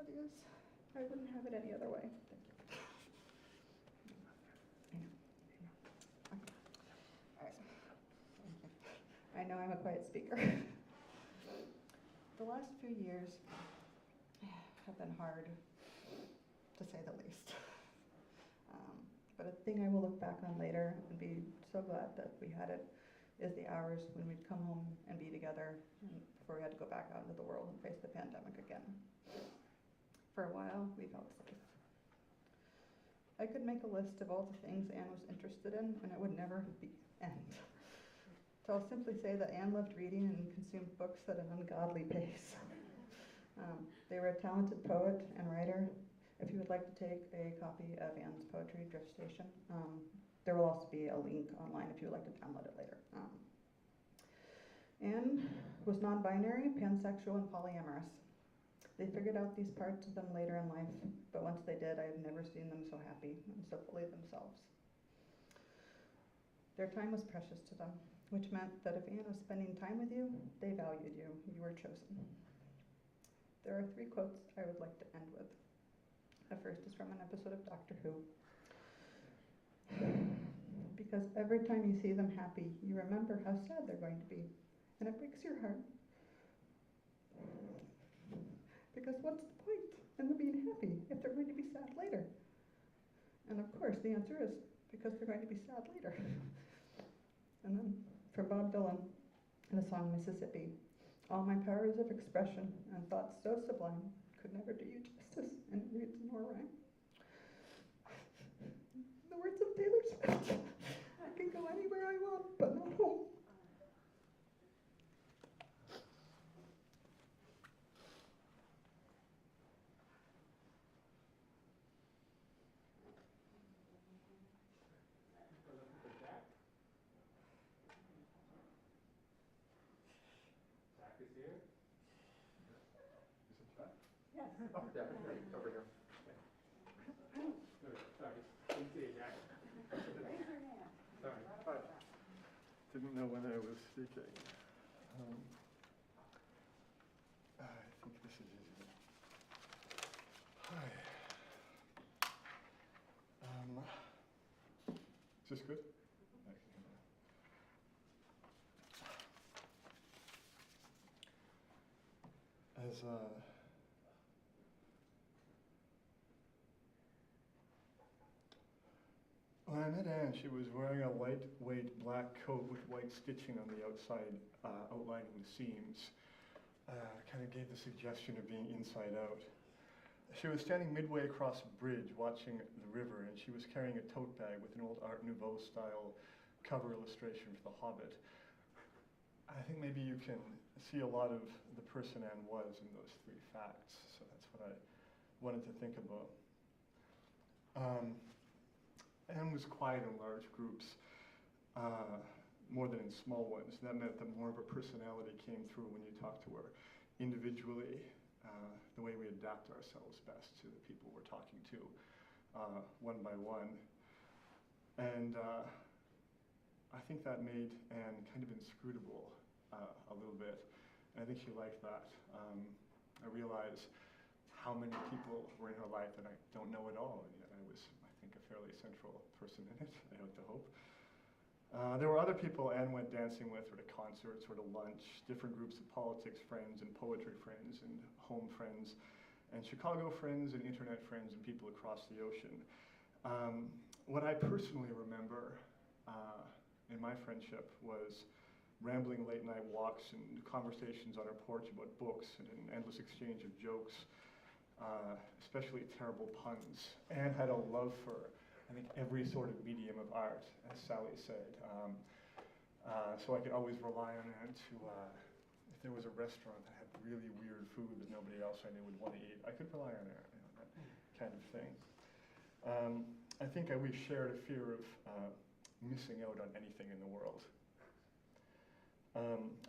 it is. I wouldn't have it any other way. Thank you. All right. I know I'm a quiet speaker. The last few years have been hard, to say the least. But a thing I will look back on later and be so glad that we had it is the hours when we'd come home and be together before we had to go back out into the world and face the pandemic again. For a while, we felt safe. I could make a list of all the things Anne was interested in, and it would never end. So I'll simply say that Anne loved reading and consumed books at an ungodly pace. They were a talented poet and writer. If you would like to take a copy of Anne's poetry, Drift Station, there will also be a link online if you would like to download it later. Anne was non-binary, pansexual, and polyamorous. They figured out these parts of them later in life, but once they did, I have never seen them so happy and so fully themselves. Their time was precious to them, which meant that if Anne was spending time with you, they valued you. You were chosen. There are 3 quotes I would like to end with. The first is from an episode of Doctor Who. Because every time you see them happy, you remember how sad they're going to be, and it breaks your heart. Because what's the point in them being happy if they're going to be sad later? And of course, the answer is because they're going to be sad later. And then from Bob Dylan, in the song Mississippi, all my powers of expression and thoughts so sublime could never do you justice, and it reads nor rhyme. The words of Taylor Swift. I can go anywhere I want, but not home. Zach is here. Is it Jack? Yes. Oh, yeah, right over here. Sorry, didn't see it, Jack. Raise your hand. Sorry. Hi. Didn't know when I was speaking. I think this is easy. Hi. Is this good? As when I met Anne, she was wearing a lightweight black coat with white stitching on the outside, outlining the seams. Kind of gave the suggestion of being inside out. She was standing midway across a bridge watching the river, and she was carrying a tote bag with an old Art Nouveau style cover illustration for The Hobbit. I think maybe you can see a lot of the person Anne was in those 3 facts, so that's what I wanted to think about. Anne was quiet in large groups, more than in small ones. That meant that more of her personality came through when you talked to her individually, the way we adapt ourselves best to the people we're talking to, one by one. And I think that made Anne kind of inscrutable a little bit, and I think she liked that. I realized how many people were in her life that I don't know at all, and yet I was, I think, a fairly central person in it, I like to hope. There were other people Anne went dancing with, or to concerts, or to lunch, different groups of politics friends, and poetry friends, and home friends, and Chicago friends, and internet friends, and people across the ocean. What I personally remember in my friendship was rambling late night walks and conversations on her porch about books and an endless exchange of jokes, especially terrible puns. Anne had a love for, I think, every sort of medium of art, as Sally said. So I could always rely on Anne to, if there was a restaurant that had really weird food that nobody else I knew would want to eat, I could rely on Anne, that kind of thing. I think we shared a fear of missing out on anything in the world.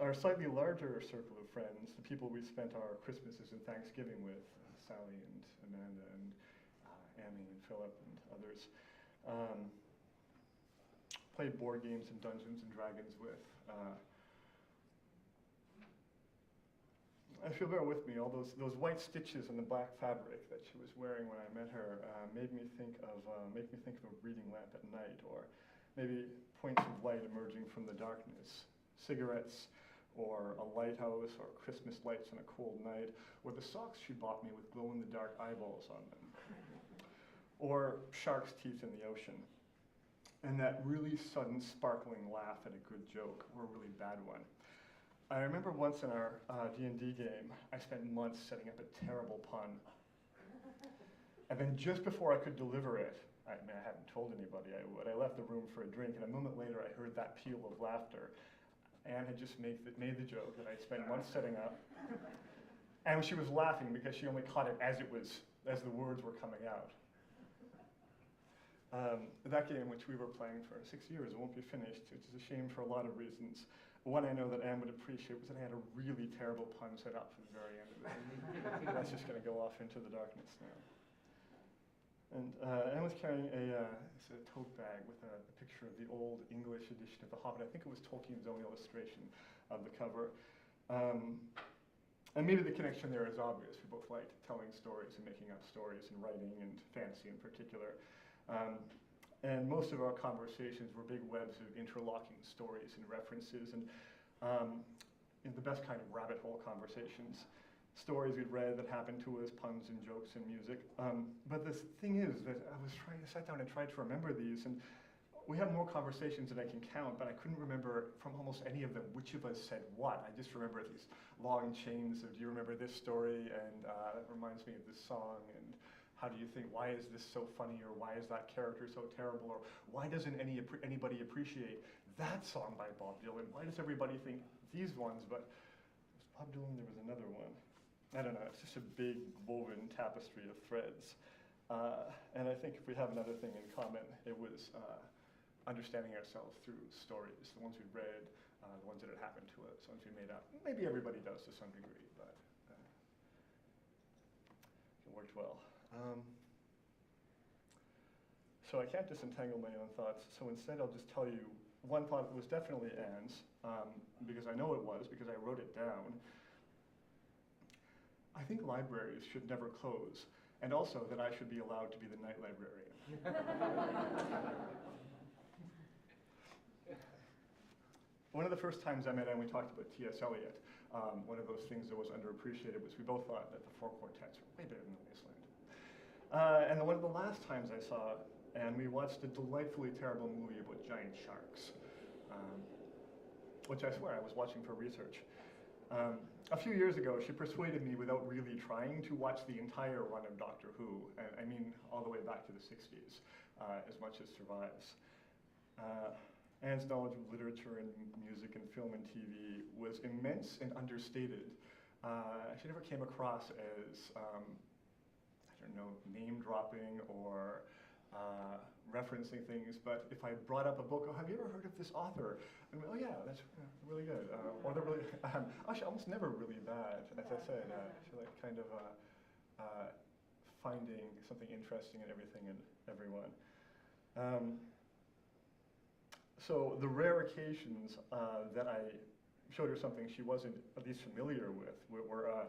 Our slightly larger circle of friends, the people we spent our Christmases and Thanksgiving with, Sally and Amanda and Annie and Philip and others, played board games and Dungeons and Dragons with. if you'll bear with me, all those white stitches in the black fabric that she was wearing when I met her made me think of a reading lamp at night, or maybe points of light emerging from the darkness, cigarettes, or a lighthouse, or Christmas lights on a cold night, or the socks she bought me with glow-in-the-dark eyeballs on them, or shark's teeth in the ocean, and that really sudden sparkling laugh at a good joke, or a really bad one. I remember once in our D&D game, I spent months setting up a terrible pun. And then just before I could deliver it, I hadn't told anybody I would, I left the room for a drink, and a moment later I heard that peal of laughter. Anne had just made the joke that I'd spent months setting up. And she was laughing because she only caught it as the words were coming out. That game, which we were playing for 6 years, it won't be finished, which is a shame for a lot of reasons. One I know that Anne would appreciate was that I had a really terrible pun set up for the very end of it. That's just going to go off into the darkness now. And Anne was carrying a tote bag with a picture of the old English edition of The Hobbit. I think it was Tolkien's own illustration of the cover. And maybe the connection there is obvious. We both liked telling stories and making up stories and writing, and fantasy in particular. And most of our conversations were big webs of interlocking stories and references, and the best kind of rabbit hole conversations. Stories we'd read that happened to us, puns and jokes and music. But the thing is that I sat down and tried to remember these, and we have more conversations than I can count, but I couldn't remember from almost any of them which of us said what. I just remember these long chains of, do you remember this story? And that reminds me of this song, and how do you think, why is this so funny, or why is that character so terrible, or why doesn't anybody appreciate that song by Bob Dylan? Why does everybody think these ones, but it was Bob Dylan, there was another one. I don't know, it's just a big woven tapestry of threads. And I think if we have another thing in common, it was understanding ourselves through stories, the ones we read, the ones that had happened to us, the ones we made up. Maybe everybody does to some degree, but it worked well. So I can't disentangle my own thoughts, so instead I'll just tell you one thought that was definitely Anne's, because I know it was, because I wrote it down. I think libraries should never close, and also that I should be allowed to be the night librarian. One of the first times I met Anne, we talked about T.S. Eliot. One of those things that was underappreciated was we both thought that the four quartets were way better than the Wasteland. And one of the last times I saw Anne, we watched a delightfully terrible movie about giant sharks, which I swear I was watching for research. A few years ago, she persuaded me without really trying to watch the entire run of Doctor Who, and I mean all the way back to the 60s, as much as survives. Anne's knowledge of literature and music and film and TV was immense and understated. She never came across as, I don't know, name dropping or referencing things, but if I brought up a book, oh, have you ever heard of this author? And oh yeah, that's really good. Or they're really, actually almost never really bad, as I said. She liked kind of finding something interesting in everything and everyone. So the rare occasions that I showed her something she wasn't at least familiar with were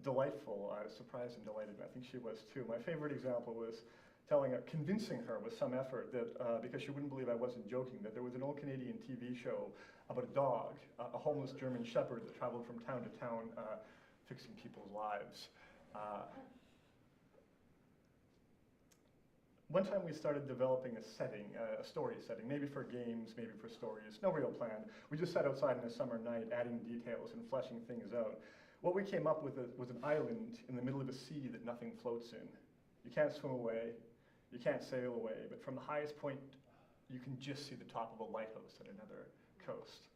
delightful. I was surprised and delighted, and I think she was too. My favorite example was convincing her with some effort that, because she wouldn't believe I wasn't joking, that there was an old Canadian TV show about a dog, a homeless German shepherd that traveled from town to town fixing people's lives. One time we started developing a setting, a story setting, maybe for games, maybe for stories, no real plan. We just sat outside on a summer night adding details and fleshing things out. What we came up with was an island in the middle of a sea that nothing floats in. You can't swim away, you can't sail away, but from the highest point, you can just see the top of a lighthouse at another coast.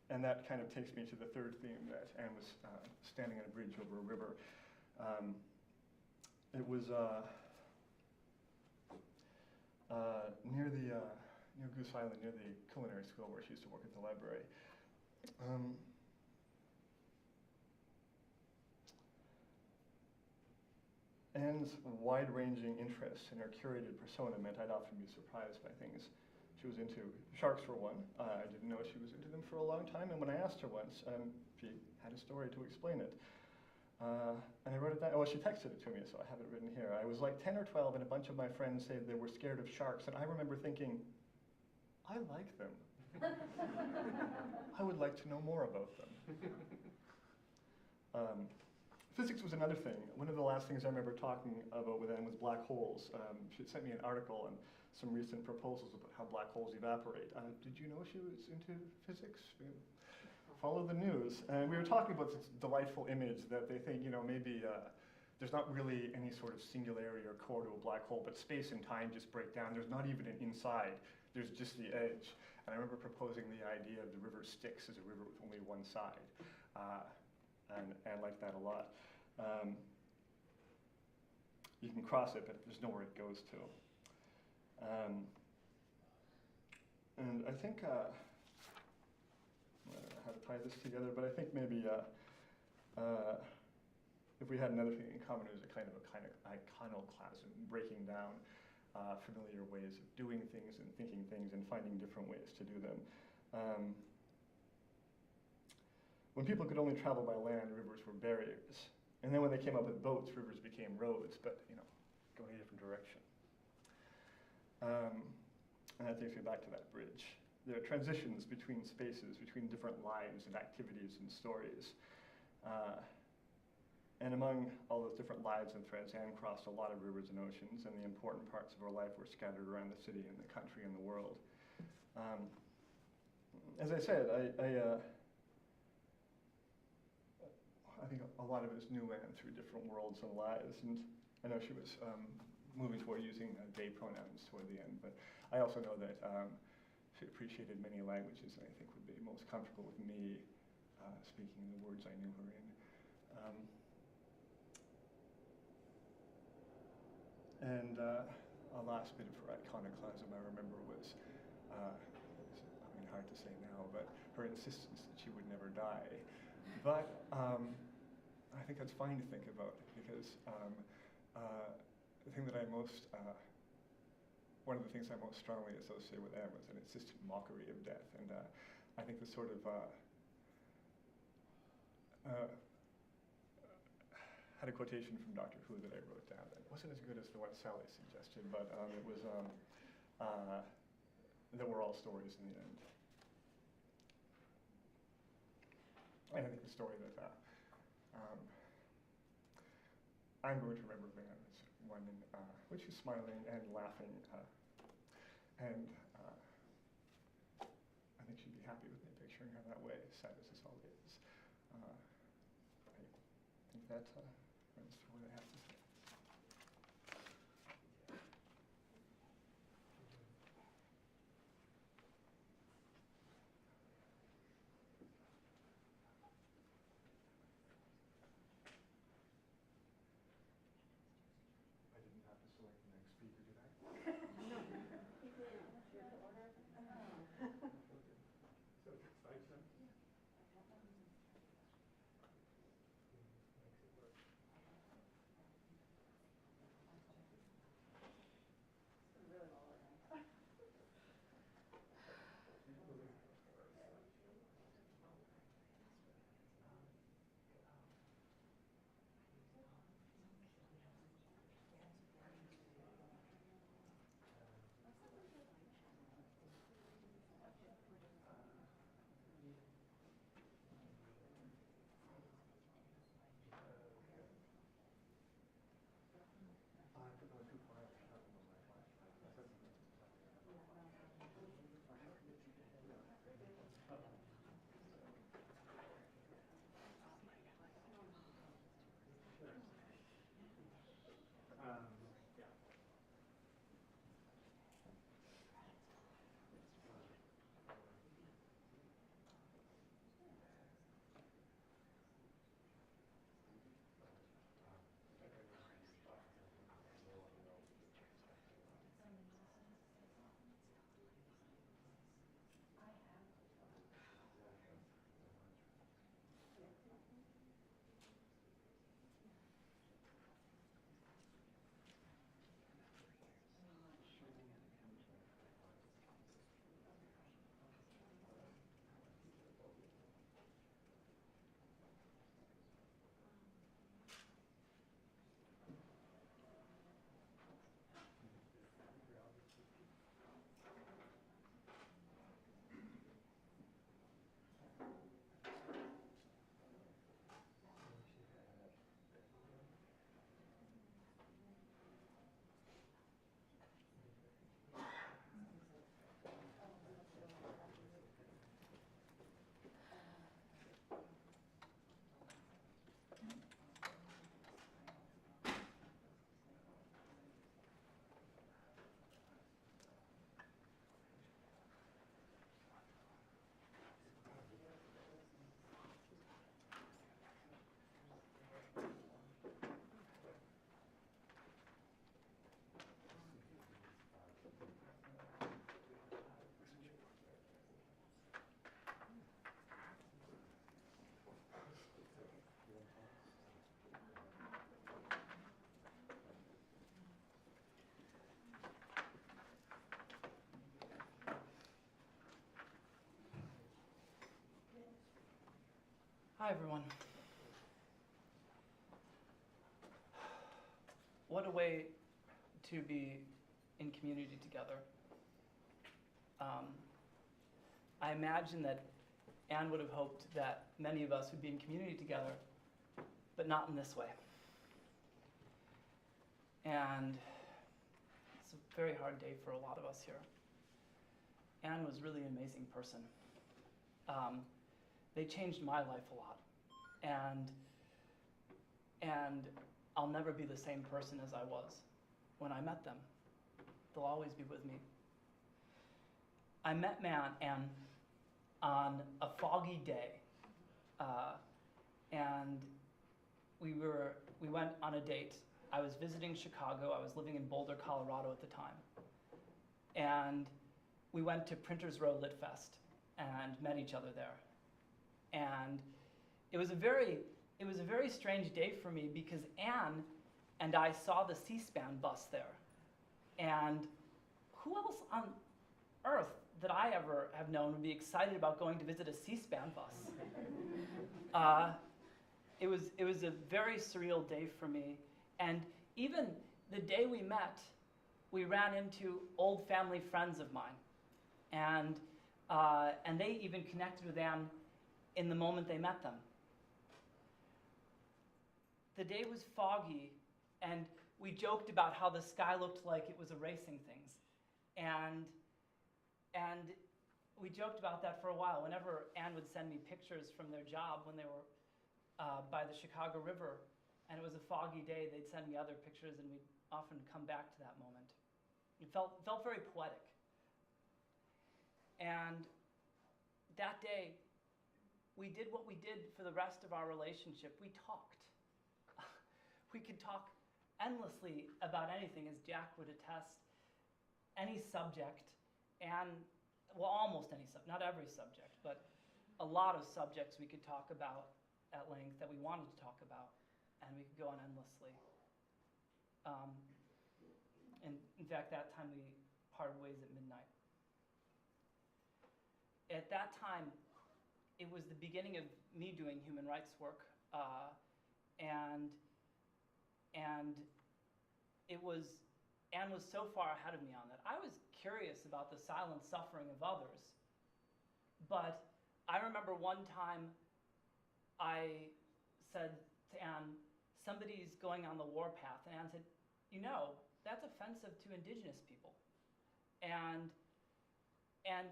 And that kind of takes me to the third theme, that Anne was standing on a bridge over a river. It was near Goose Island, near the culinary school where she used to work at the library. Anne's wide-ranging interests and her curated persona meant I'd often be surprised by things She was into sharks for one. I didn't know she was into them for a long time, and when I asked her once, she had a story to explain it. And I wrote it down. Well, she texted it to me, so I have it written here. I was like 10 or 12, and a bunch of my friends said they were scared of sharks, and I remember thinking, I like them. I would like to know more about them. Physics was another thing. One of the last things I remember talking about with Anne was black holes. She had sent me an article and some recent proposals about how black holes evaporate. Did you know she was into physics? Follow the news. And we were talking about this delightful image that they think, maybe there's not really any sort of singularity or core to a black hole, but space and time just break down. There's not even an inside. There's just the edge. And I remember proposing the idea of the river Styx as a river with only one side. And I like that a lot. You can cross it, but there's nowhere it goes to. And I think, I don't know how to tie this together, but I think maybe if we had another thing in common, it was a kind of iconoclasm, breaking down familiar ways of doing things and thinking things and finding different ways to do them. When people could only travel by land, rivers were barriers. And then when they came up with boats, rivers became roads, but going a different direction. And that takes me back to that bridge. There are transitions between spaces, between different lives and activities and stories. And among all those different lives and threads, Anne crossed a lot of rivers and oceans, and the important parts of her life were scattered around the city and the country and the world. As I said, I think a lot of us knew Anne through different worlds and lives, and I know she was moving toward using they pronouns toward the end, but I also know that she appreciated many languages, and I think would be most comfortable with me speaking the words I knew her in. And a last bit of her iconoclasm I remember was, hard to say now, but her insistence that she would never die. But I think that's fine to think about, because the thing that one of the things I most strongly associate with Anne was an insistent mockery of death, and I think the sort of had a quotation from Doctor Who that I wrote down that wasn't as good as the one Sally suggested, but it was that we're all stories in the end. And I think the story that I'm going to remember Van is one in which is smiling and laughing, and I think she'd be happy with me picturing her that way, sad as this all is. I think that runs through what I have to say. I didn't have to select the next speaker, did I? So it's exciting. Hi, everyone. What a way to be in community together. I imagine that Anne would have hoped that many of us would be in community together, but not in this way. And it's a very hard day for a lot of us here. Anne was really an amazing person. They changed my life a lot. And I'll never be the same person as I was when I met them. They'll always be with me. I met Anne on a foggy day, and we went on a date. I was visiting Chicago. I was living in Boulder, Colorado at the time. And we went to Printers Row Lit Fest and met each other there. And it was a very strange day for me because Anne and I saw the C-SPAN bus there. And who else on earth that I ever have known would be excited about going to visit a C-SPAN bus? It was a very surreal day for me. And even the day we met, we ran into old family friends of mine. And they even connected with Anne in the moment they met them. The day was foggy, and we joked about how the sky looked like it was erasing things. And we joked about that for a while. Whenever Anne would send me pictures from their job when they were by the Chicago River, and it was a foggy day, they'd send me other pictures, and we'd often come back to that moment. It felt very poetic. And that day, we did what we did for the rest of our relationship. We talked. We could talk endlessly about anything, as Jack would attest, any subject, and, well, almost any subject, not every subject, but a lot of subjects we could talk about at length that we wanted to talk about, and we could go on endlessly. And in fact, that time we parted ways at midnight. At that time, it was the beginning of me doing human rights work, and Anne was so far ahead of me on that. I was curious about the silent suffering of others, but I remember one time I said to Anne, somebody's going on the warpath, and Anne said, you know, that's offensive to indigenous people. And Anne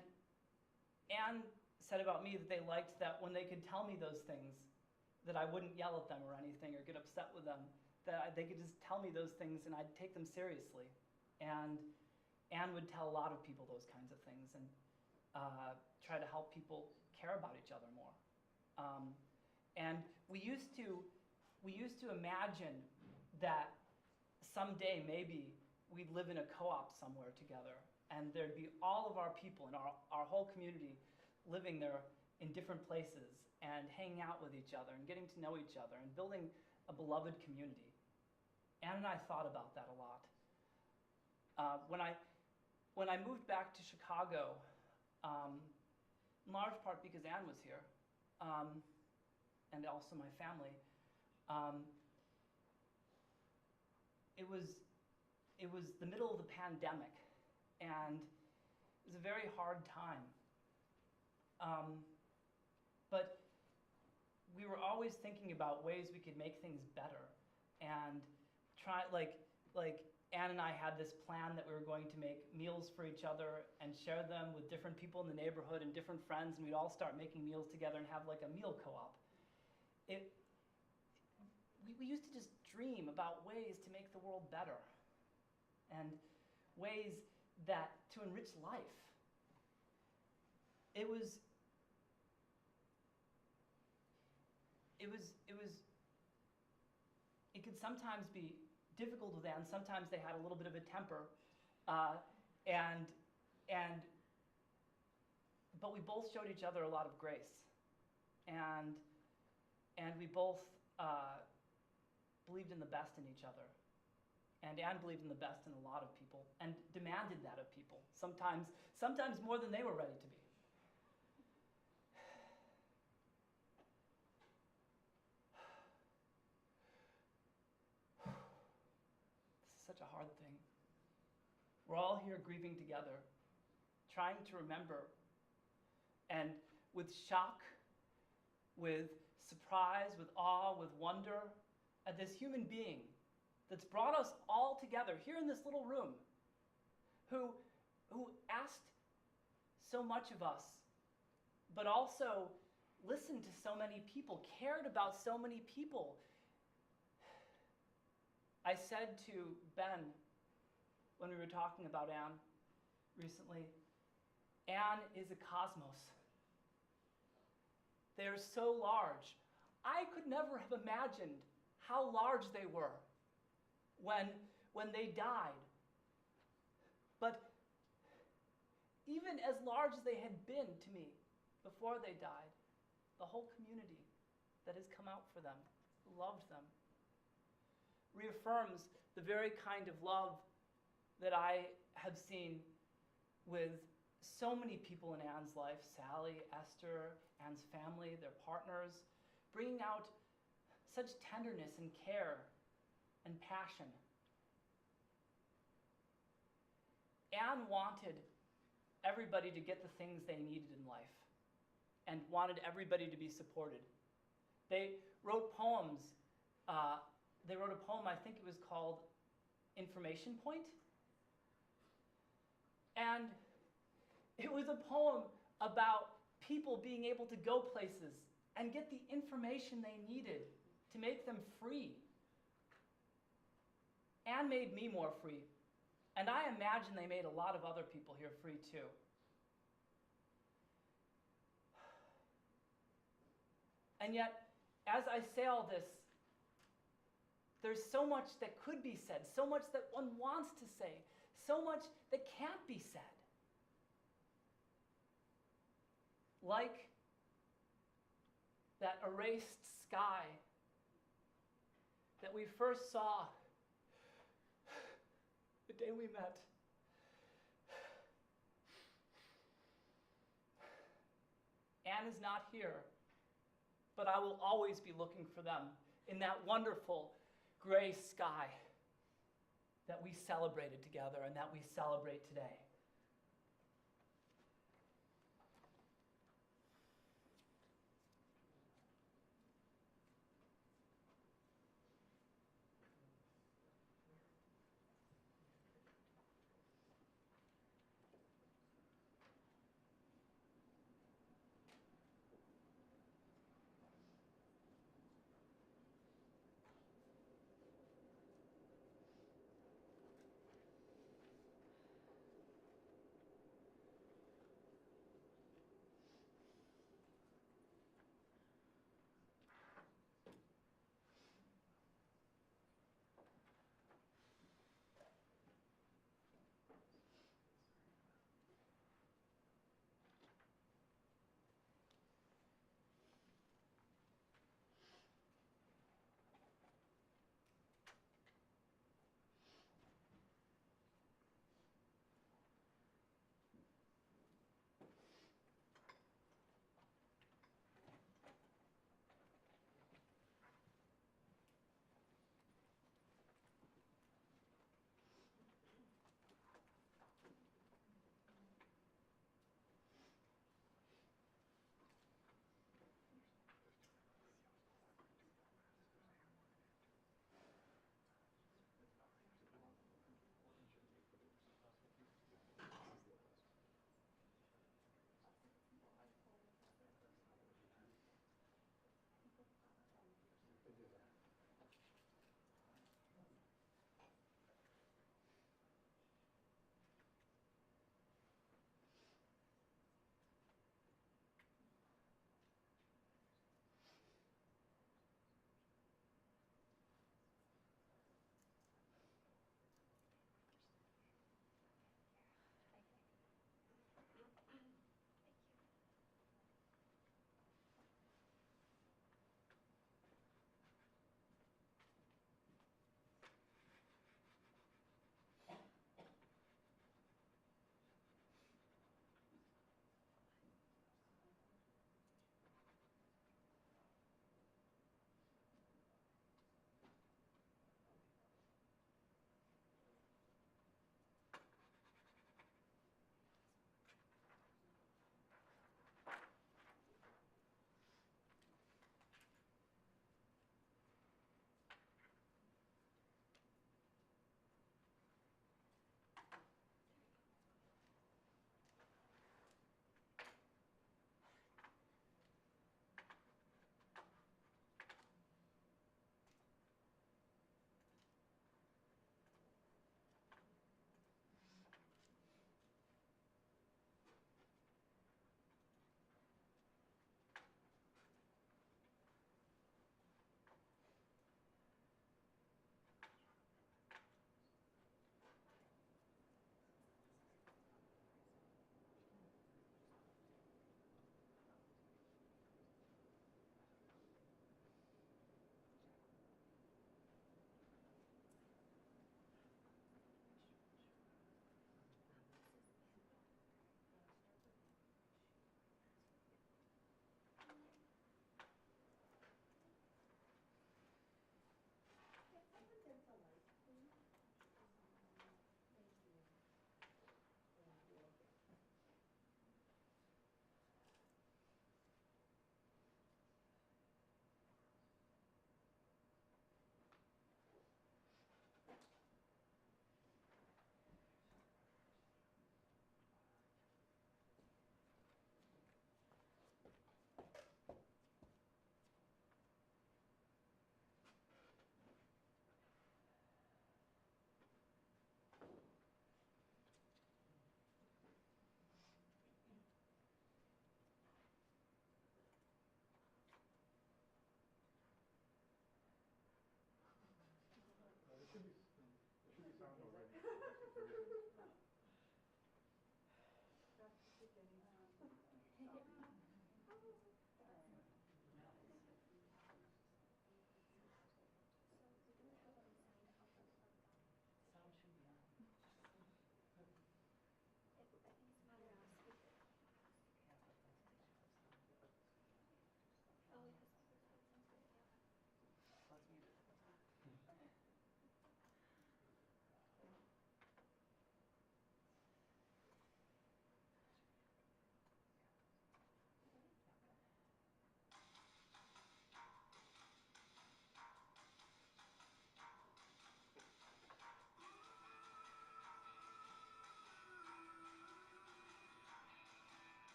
said about me that they liked that when they could tell me those things, that I wouldn't yell at them or anything or get upset with them, that they could just tell me those things and I'd take them seriously. And Anne would tell a lot of people those kinds of things and try to help people care about each other more. And we used to imagine that someday maybe we'd live in a co-op somewhere together and there'd be all of our people and our whole community living there in different places and hanging out with each other and getting to know each other and building a beloved community. Anne and I thought about that a lot. When I moved back to Chicago, in large part because Anne was here, and also my family, it was the middle of the pandemic, and it was a very hard time. But we were always thinking about ways we could make things better, and try like Anne and I had this plan that we were going to make meals for each other and share them with different people in the neighborhood and different friends, and we'd all start making meals together and have like a meal co-op. We used to just dream about ways to make the world better and ways to enrich life. It could sometimes be difficult with Anne. Sometimes they had a little bit of a temper, but we both showed each other a lot of grace, and we both believed in the best in each other. And Anne believed in the best in a lot of people and demanded that of people, sometimes more than they were ready to be. hard thing. We're all here grieving together, trying to remember, and with shock, with surprise, with awe, with wonder, at this human being that's brought us all together here in this little room, who asked so much of us, but also listened to so many people, cared about so many people. I said to Ben when we were talking about Anne recently, Anne is a cosmos. They are so large. I could never have imagined how large they were when they died. But even as large as they had been to me before they died, the whole community that has come out for them, loved them, reaffirms the very kind of love that I have seen with so many people in Anne's life, Sally, Esther, Anne's family, their partners, bringing out such tenderness and care and passion. Anne wanted everybody to get the things they needed in life and wanted everybody to be supported. They wrote poems. They wrote a poem, I think it was called Information Point. And it was a poem about people being able to go places and get the information they needed to make them free. Anne made me more free. And I imagine they made a lot of other people here free too. And yet, as I say all this, there's so much that could be said, so much that one wants to say, so much that can't be said. Like that erased sky that we first saw the day we met. Anne is not here, but I will always be looking for them in that wonderful gray sky that we celebrated together and that we celebrate today.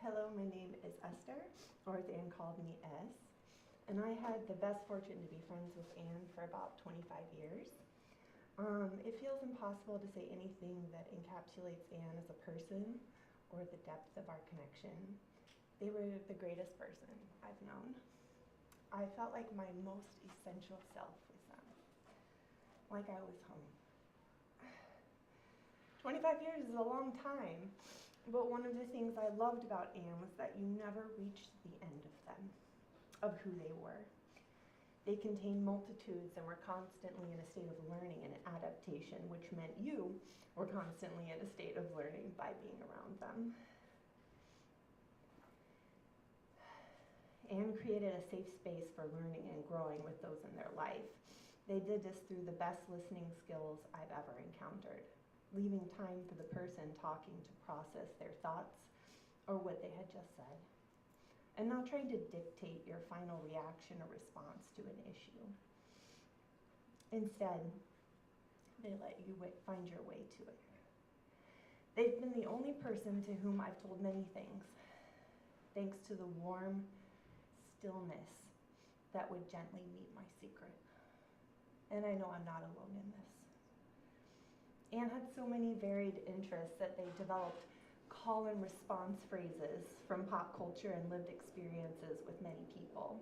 Hello, my name is Esther, or as Anne called me, S. And I had the best fortune to be friends with Anne for about 25 years. It feels impossible to say anything that encapsulates Anne as a person or the depth of our connection. They were the greatest person I've known. I felt like my most essential self with them, like I was home. 25 years is a long time, but one of the things I loved about Anne was that you never reached the end of them, of who they were. They contained multitudes and were constantly in a state of learning and adaptation, which meant you were constantly in a state of learning by being around them. Anne created a safe space for learning and growing with those in their life. They did this through the best listening skills I've ever encountered, leaving time for the person talking to process their thoughts or what they had just said, and not trying to dictate your final reaction or response to an issue. Instead, they let you find your way to it. They've been the only person to whom I've told many things, thanks to the warm stillness that would gently meet my secret. And I know I'm not alone in this. Anne had so many varied interests that they developed call and response phrases from pop culture and lived experiences with many people,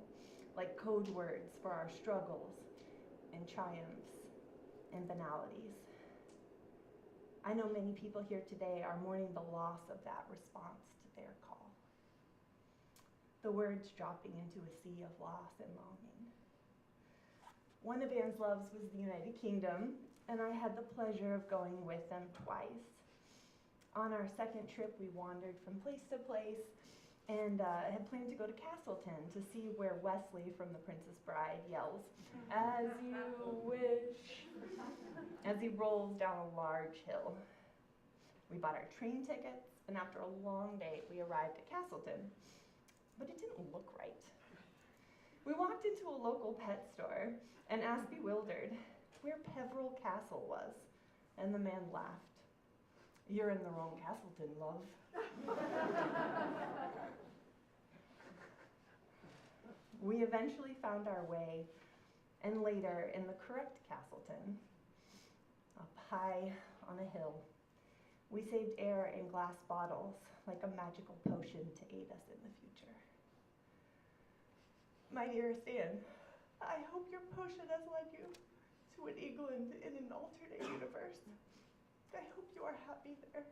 like code words for our struggles and triumphs and banalities. I know many people here today are mourning the loss of that response to their call. The words dropping into a sea of loss and longing. One of Anne's loves was the United Kingdom, and I had the pleasure of going with them twice. On our second trip, we wandered from place to place and had planned to go to Castleton to see where Wesley from The Princess Bride yells, "As you wish," as he rolls down a large hill. We bought our train tickets, and after a long day, we arrived at Castleton, but it didn't look right. We walked into a local pet store and asked, bewildered, where Peveril Castle was, and the man laughed. "You're in the wrong Castleton, love." We eventually found our way, and later in the correct Castleton, up high on a hill. We saved air in glass bottles like a magical potion to aid us in the future. My dearest Anne, I hope your potion has led you to an England in an alternate universe. I hope you are happy there.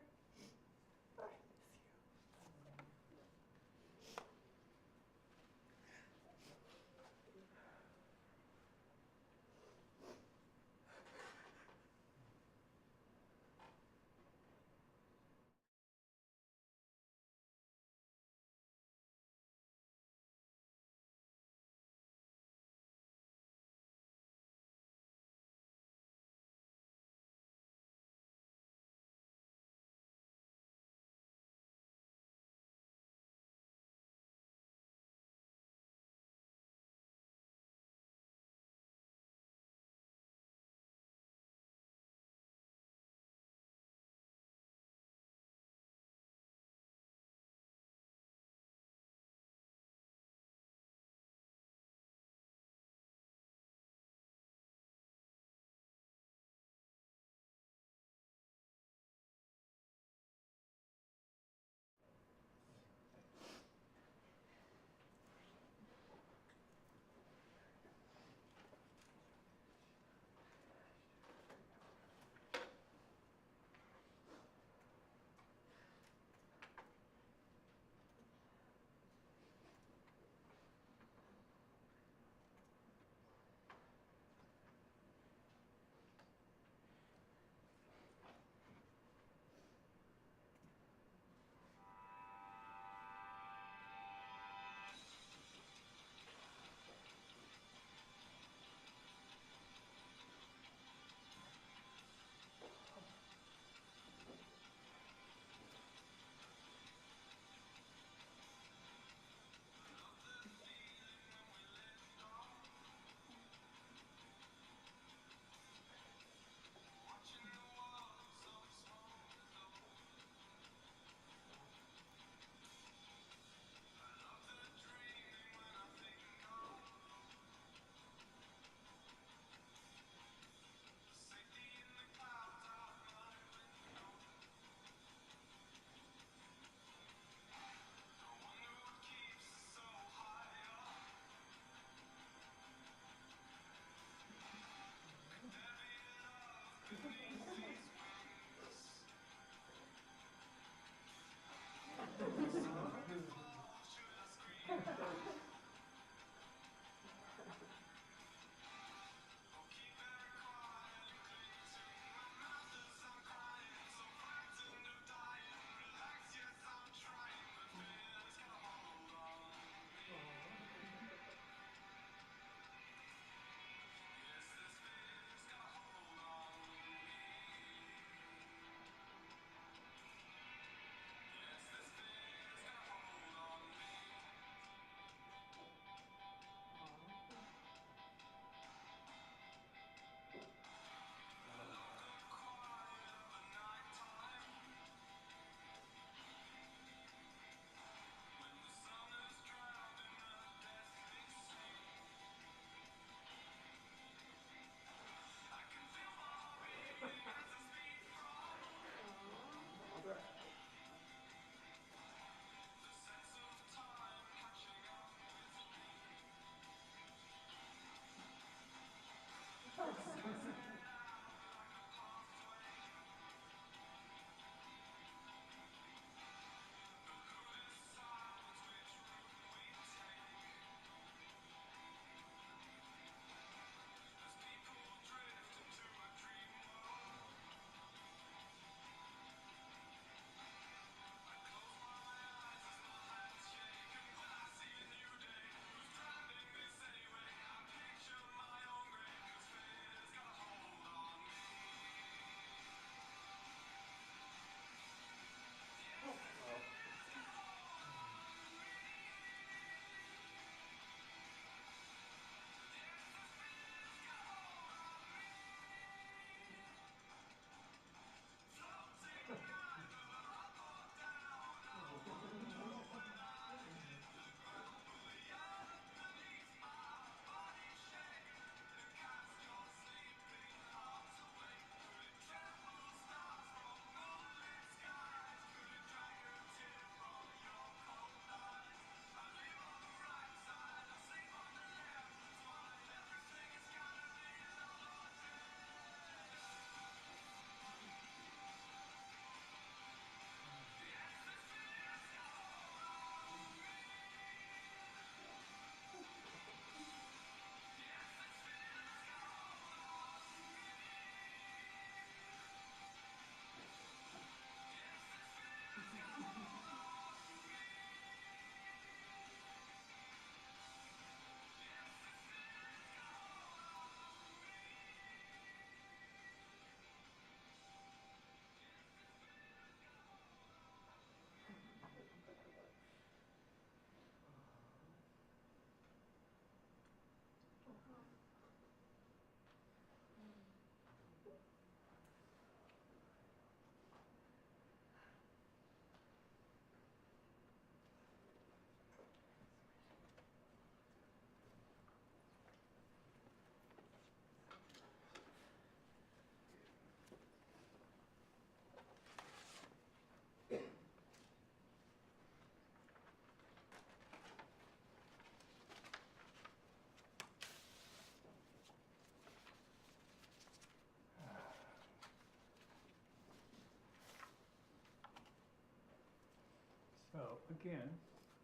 So, again,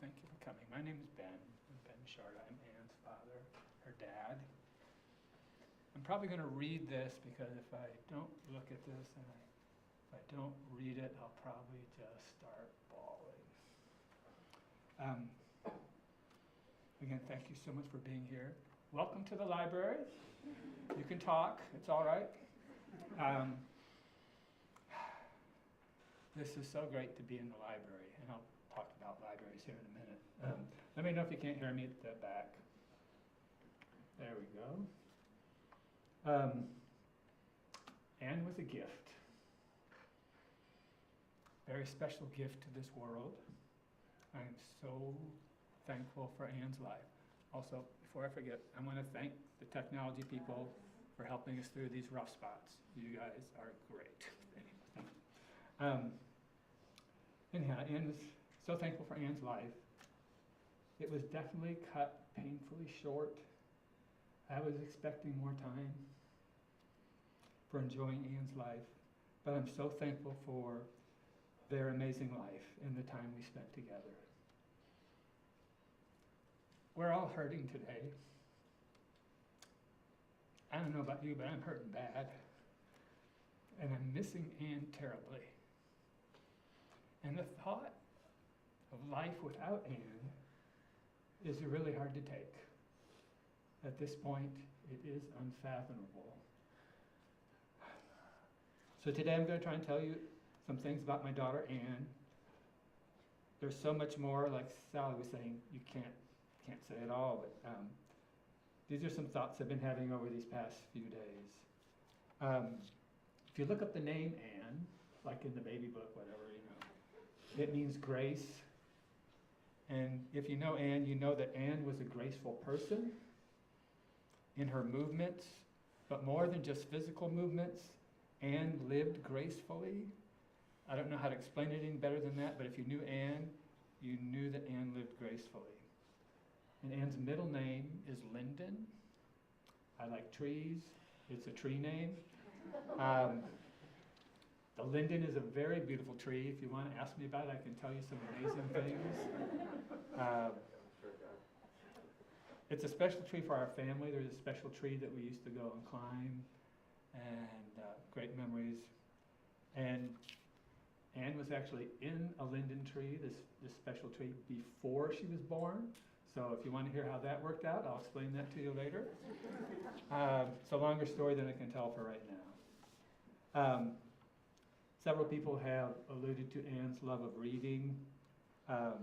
thank you for coming. My name is Ben. I'm Ben Sharda. I'm Anne's father, her dad. I'm probably going to read this because if I don't look at this and if I don't read it, I'll probably just start bawling. Again, thank you so much for being here. Welcome to the library. You can talk. It's all right. This is so great to be in the library, and I'll talk about libraries here in a minute. Let me know if you can't hear me at the back. There we go. Anne was a gift. Very special gift to this world. I'm so thankful for Anne's life. Also, before I forget, I want to thank the technology people for helping us through these rough spots. You guys are great. Anyhow, Anne was so thankful for Anne's life. It was definitely cut painfully short. I was expecting more time for enjoying Anne's life, but I'm so thankful for their amazing life and the time we spent together. We're all hurting today. I don't know about you, but I'm hurting bad. And I'm missing Anne terribly. And the thought of life without Anne is really hard to take. At this point, it is unfathomable. So today I'm going to try and tell you some things about my daughter Anne. There's so much more, like Sally was saying, you can't say it all, but these are some thoughts I've been having over these past few days. If you look up the name Anne, like in the baby book, whatever, it means grace. And if you know Anne, you know that Anne was a graceful person in her movements, but more than just physical movements, Anne lived gracefully. I don't know how to explain it any better than that, but if you knew Anne, you knew that Anne lived gracefully. And Anne's middle name is Linden. I like trees. It's a tree name. The linden is a very beautiful tree. If you want to ask me about it, I can tell you some amazing things. It's a special tree for our family. There's a special tree that we used to go and climb, and great memories. And Anne was actually in a linden tree, this special tree, before she was born. So if you want to hear how that worked out, I'll explain that to you later. It's a longer story than I can tell for right now. Several people have alluded to Anne's love of reading. I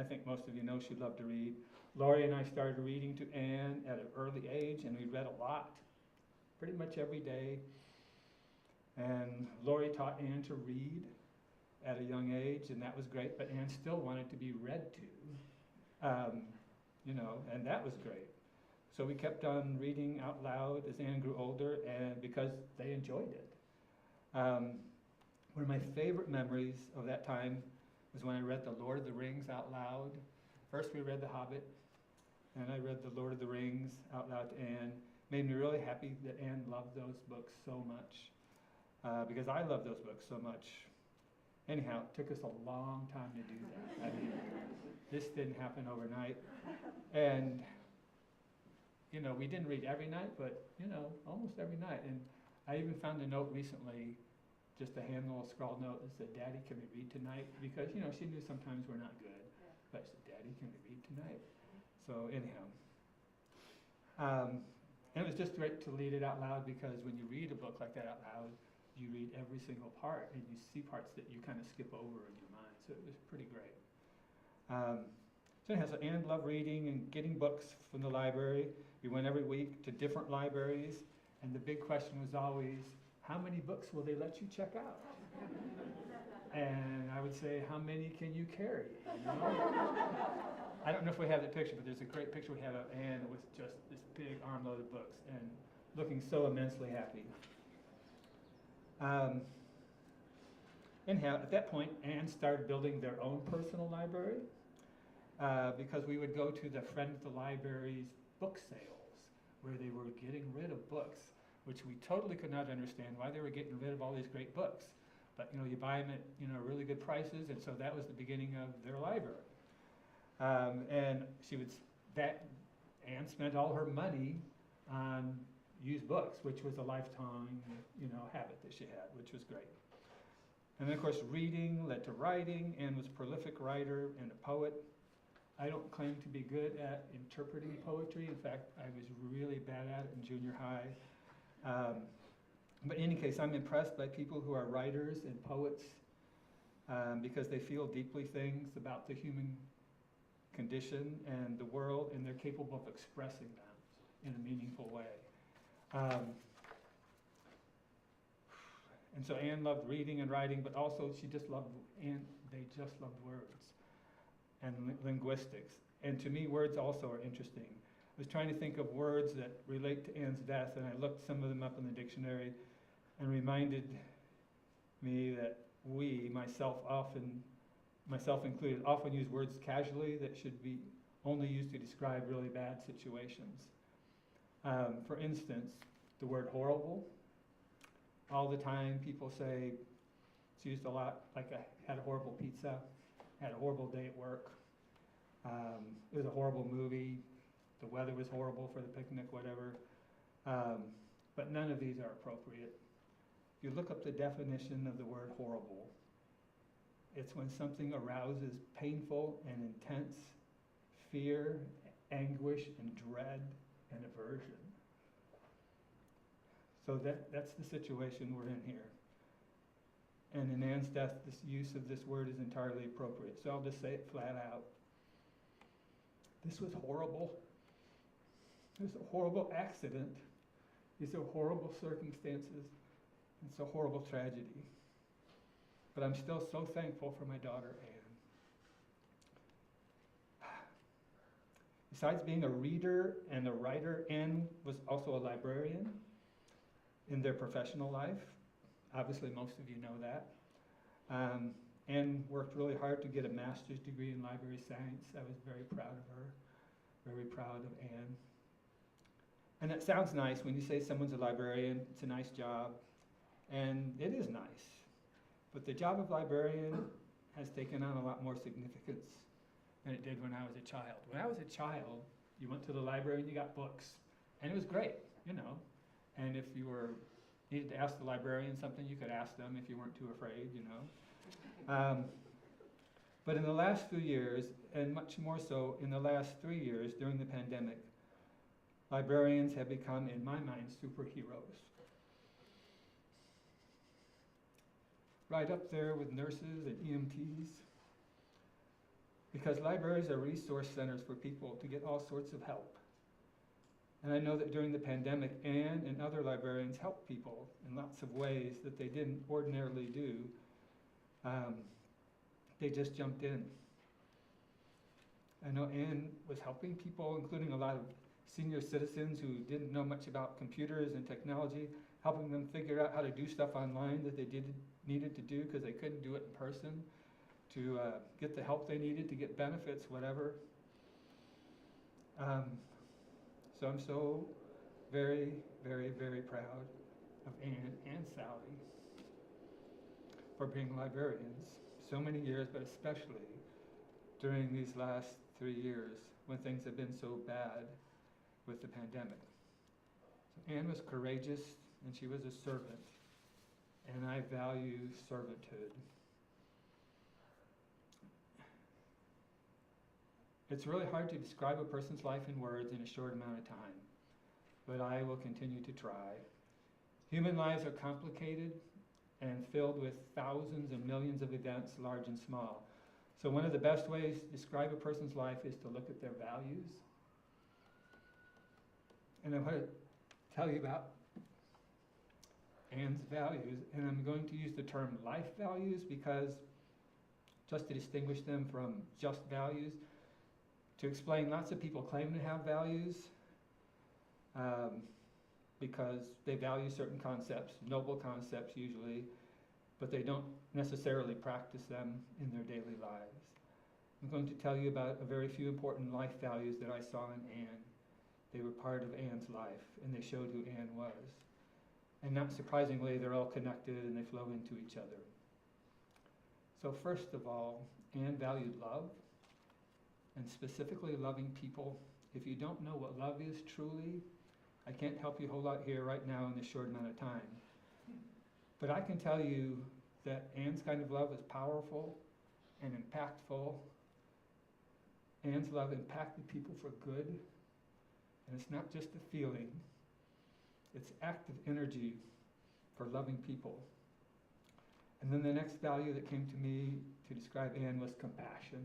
think most of you know she loved to read. Laurie and I started reading to Anne at an early age, and we read a lot, pretty much every day. And Laurie taught Anne to read at a young age, and that was great, but Anne still wanted to be read to, and that was great. So we kept on reading out loud as Anne grew older, and because they enjoyed it. One of my favorite memories of that time was when I read The Lord of the Rings out loud. First we read The Hobbit, and I read The Lord of the Rings out loud to Anne. Made me really happy that Anne loved those books so much, because I love those books so much. Anyhow, it took us a long time to do that. I mean, this didn't happen overnight. And we didn't read every night, but, almost every night. And I even found a note recently, just a hand little scrawled note that said, "Daddy, can we read tonight?" Because, she knew sometimes we're not good. But she said, "Daddy, can we read tonight?" So anyhow. And it was just great to read it out loud, because when you read a book like that out loud, you read every single part, and you see parts that you kind of skip over in your mind. So it was pretty great. So anyhow, so Anne loved reading and getting books from the library. We went every week to different libraries, and the big question was always, how many books will they let you check out? And I would say, how many can you carry? I don't know if we have that picture, but there's a great picture we have of Anne with just this big armload of books and looking so immensely happy. Anyhow, at that point, Anne started building their own personal library, because we would go to the Friend of the Library's book sales, where they were getting rid of books, which we totally could not understand why they were getting rid of all these great books. but you buy them at really good prices, and so that was the beginning of their library. And Anne spent all her money on used books, which was a lifetime habit that she had, which was great. And then of course reading led to writing. Anne was a prolific writer and a poet. I don't claim to be good at interpreting poetry. In fact, I was really bad at it in junior high. But in any case, I'm impressed by people who are writers and poets because they feel deeply things about the human condition and the world, and they're capable of expressing them in a meaningful way. And so Anne loved reading and writing, but also they just loved words and linguistics. And to me, words also are interesting. I was trying to think of words that relate to Anne's death, and I looked some of them up in the dictionary and reminded me that we, myself included, often use words casually that should be only used to describe really bad situations. For instance, the word horrible. All the time people say, it's used a lot, like I had a horrible pizza, had a horrible day at work, it was a horrible movie, the weather was horrible for the picnic, whatever. But none of these are appropriate. If you look up the definition of the word horrible, it's when something arouses painful and intense fear, anguish, and dread and aversion. So that's the situation we're in here. And in Anne's death, this use of this word is entirely appropriate. So I'll just say it flat out. This was horrible. It was a horrible accident. These are horrible circumstances. It's a horrible tragedy. But I'm still so thankful for my daughter, Anne. Besides being a reader and a writer, Anne was also a librarian in their professional life. Obviously, most of you know that. Anne worked really hard to get a master's degree in library science. I was very proud of her, very proud of Anne. And that sounds nice when you say someone's a librarian, it's a nice job, and it is nice. But the job of librarian has taken on a lot more significance than it did when I was a child. When I was a child, you went to the library and you got books, and it was great, And if you needed to ask the librarian something, you could ask them if you weren't too afraid, But in the last few years, and much more so in the last 3 years during the pandemic, librarians have become, in my mind, superheroes. Right up there with nurses and EMTs. Because libraries are resource centers for people to get all sorts of help. And I know that during the pandemic, Anne and other librarians helped people in lots of ways that they didn't ordinarily do. They just jumped in. I know Anne was helping people, including a lot of senior citizens who didn't know much about computers and technology, helping them figure out how to do stuff online that they needed to do because they couldn't do it in person, to get the help they needed, to get benefits, whatever. So I'm so very, very, very proud of Anne and Sally for being librarians so many years, but especially during these last 3 years when things have been so bad with the pandemic. So Anne was courageous and she was a servant, and I value servanthood. It's really hard to describe a person's life in words in a short amount of time, but I will continue to try. Human lives are complicated and filled with thousands and millions of events, large and small. So one of the best ways to describe a person's life is to look at their values. And I want to tell you about Anne's values, and I'm going to use the term life values because just to distinguish them from just values, to explain lots of people claim to have values because they value certain concepts, noble concepts usually, but they don't necessarily practice them in their daily lives. I'm going to tell you about a very few important life values that I saw in Anne. They were part of Anne's life, and they showed who Anne was. And not surprisingly, they're all connected and they flow into each other. So first of all, Anne valued love, and specifically loving people. If you don't know what love is truly, I can't help you a whole lot here right now in this short amount of time. But I can tell you that Anne's kind of love is powerful and impactful. Anne's love impacted people for good, and it's not just a feeling, it's active energy for loving people. And then the next value that came to me to describe Anne was compassion.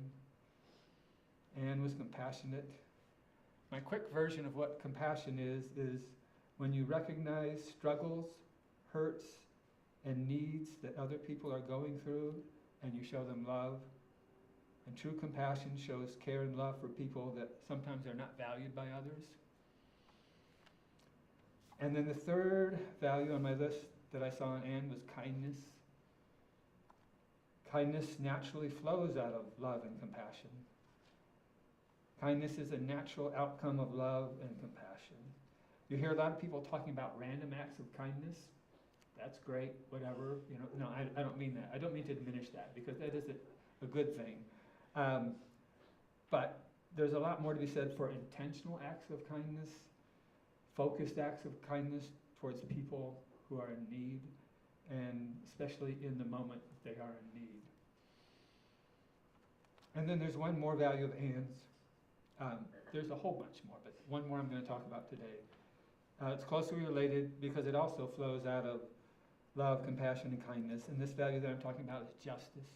Anne was compassionate. My quick version of what compassion is when you recognize struggles, hurts, and needs that other people are going through, and you show them love. And true compassion shows care and love for people that sometimes are not valued by others. And then the third value on my list that I saw in Anne was kindness. Kindness naturally flows out of love and compassion. Kindness is a natural outcome of love and compassion. You hear a lot of people talking about random acts of kindness. That's great, whatever. No, I don't mean that. I don't mean to diminish that, because that isn't a good thing. But there's a lot more to be said for intentional acts of kindness, focused acts of kindness towards people who are in need, and especially in the moment that they are in need. And then there's one more value of Anne's. There's a whole bunch more, but one more I'm going to talk about today. It's closely related because it also flows out of love, compassion, and kindness. And this value that I'm talking about is justice.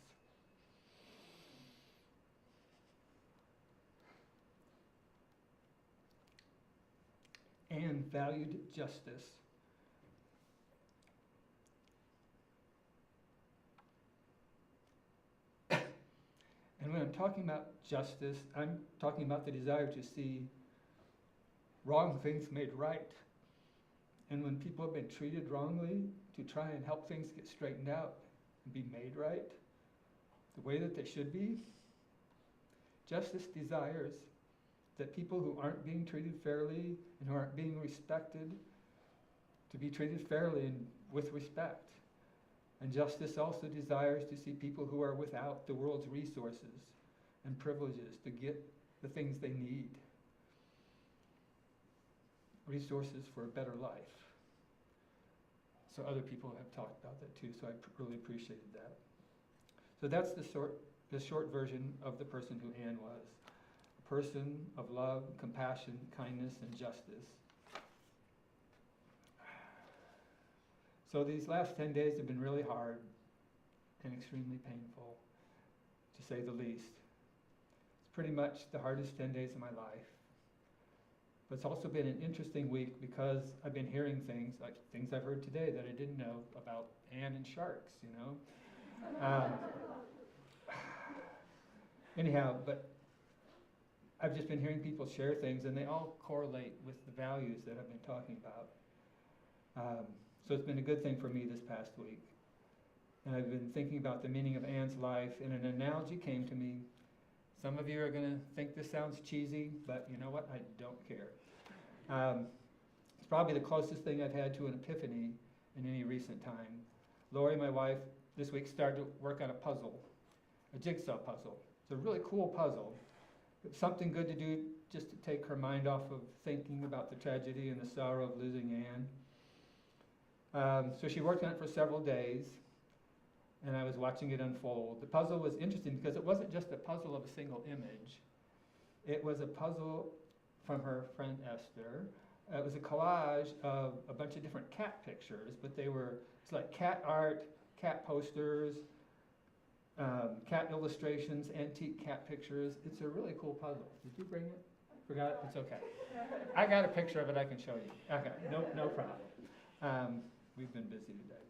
Anne valued justice. And when I'm talking about justice, I'm talking about the desire to see wrong things made right. And when people have been treated wrongly, to try and help things get straightened out and be made right the way that they should be. Justice desires that people who aren't being treated fairly and who aren't being respected to be treated fairly and with respect. And justice also desires to see people who are without the world's resources and privileges to get the things they need. Resources for a better life. So other people have talked about that too, so I really appreciated that. So that's the short version of the person who Anne was. A person of love, compassion, kindness, and justice. So these last 10 days have been really hard and extremely painful, to say the least. It's pretty much the hardest 10 days of my life. But it's also been an interesting week because I've been hearing things, like things I've heard today that I didn't know about Anne and sharks, Anyhow, but I've just been hearing people share things, and they all correlate with the values that I've been talking about. So it's been a good thing for me this past week. And I've been thinking about the meaning of Anne's life, and an analogy came to me. Some of you are going to think this sounds cheesy, but you know what? I don't care. It's probably the closest thing I've had to an epiphany in any recent time. Lori, my wife, this week started to work on a puzzle, a jigsaw puzzle. It's a really cool puzzle. It's something good to do just to take her mind off of thinking about the tragedy and the sorrow of losing Anne. So she worked on it for several days, and I was watching it unfold. The puzzle was interesting because it wasn't just a puzzle of a single image. It was a puzzle from her friend Esther. It was a collage of a bunch of different cat pictures, but it's like cat art, cat posters, cat illustrations, antique cat pictures. It's a really cool puzzle. Did you bring it? Forgot it? It's okay. I got a picture of it I can show you. Okay, no problem. We've been busy today.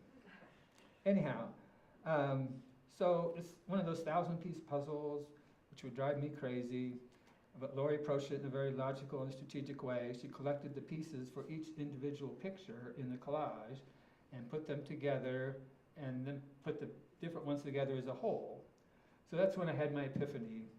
Anyhow, so it's one of those 1,000-piece puzzles which would drive me crazy, but Lori approached it in a very logical and strategic way. She collected the pieces for each individual picture in the collage and put them together and then put the different ones together as a whole. So that's when I had my epiphany,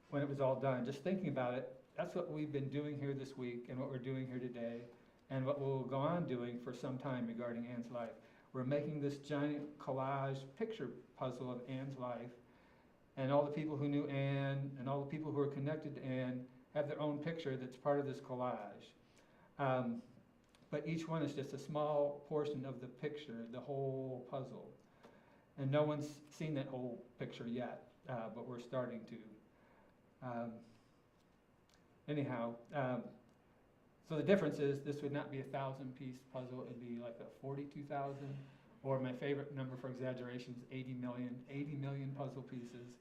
when it was all done. Just thinking about it, that's what we've been doing here this week and what we're doing here today and what we'll go on doing for some time regarding Anne's life. We're making this giant collage picture puzzle of Anne's life. And all the people who knew Anne and all the people who are connected to Anne have their own picture that's part of this collage. But each one is just a small portion of the picture, the whole puzzle. And no one's seen that whole picture yet, but we're starting to. So the difference is this would not be a 1,000-piece puzzle, it'd be like a 42,000, or my favorite number for exaggeration is 80 million puzzle pieces.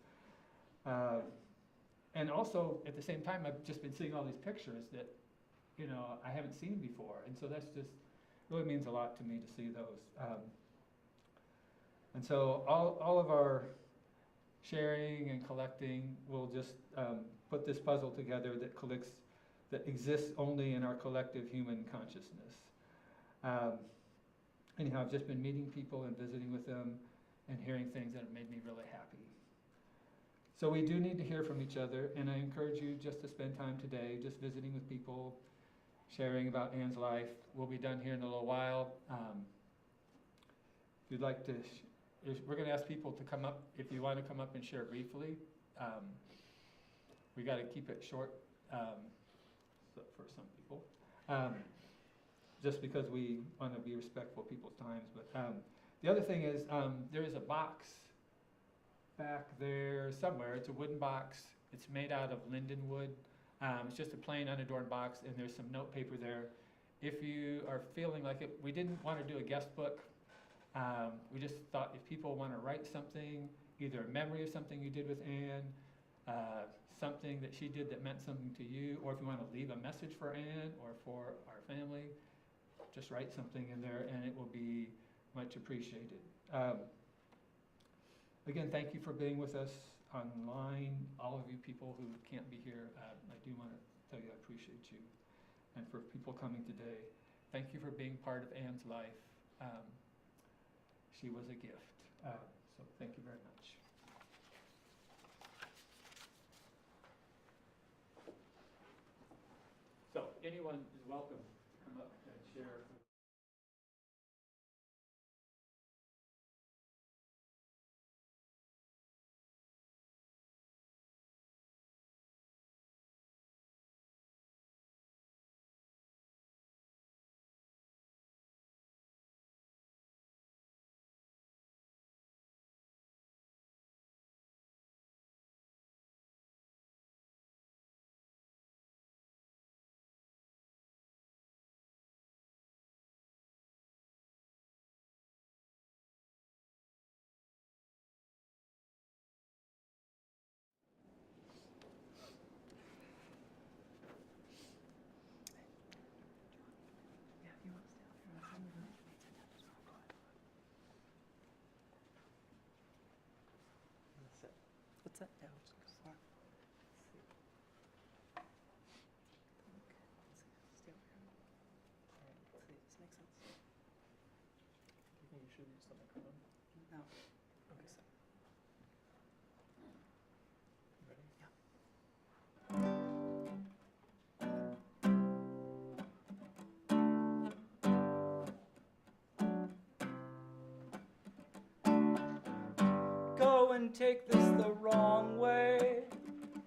And also, at the same time, I've just been seeing all these pictures that, you know, I haven't seen before. And so that's just, really means a lot to me to see those. And so all of our sharing and collecting will just put this puzzle together that exists only in our collective human consciousness. Anyhow, I've just been meeting people and visiting with them and hearing things that have made me really happy. So we do need to hear from each other, and I encourage you just to spend time today just visiting with people, sharing about Anne's life. We'll be done here in a little while. If you'd like to, we're going to ask people to come up, if you want to come up and share briefly. We got to keep it short for some people, just because we want to be respectful of people's times. But the other thing is there is a box back there somewhere. It's a wooden box. It's made out of linden wood. It's just a plain unadorned box, and there's some note paper there. If you are feeling like it, we didn't want to do a guest book. We just thought if people want to write something, either a memory of something you did with Anne, something that she did that meant something to you, or if you want to leave a message for Anne or for our family, just write something in there and it will be much appreciated. Again, thank you for being with us online. All of you people who can't be here, I do want to tell you I appreciate you. And for people coming today, thank you for being part of Anne's life. She was a gift. So thank you very much. So anyone is welcome to come up and share. What's that? Yeah, we'll just go far. Stay over here. All right, let's see. This makes sense. You think you should use the microphone? No. Okay, so. Ready? Yeah. Go and take this the wrong way.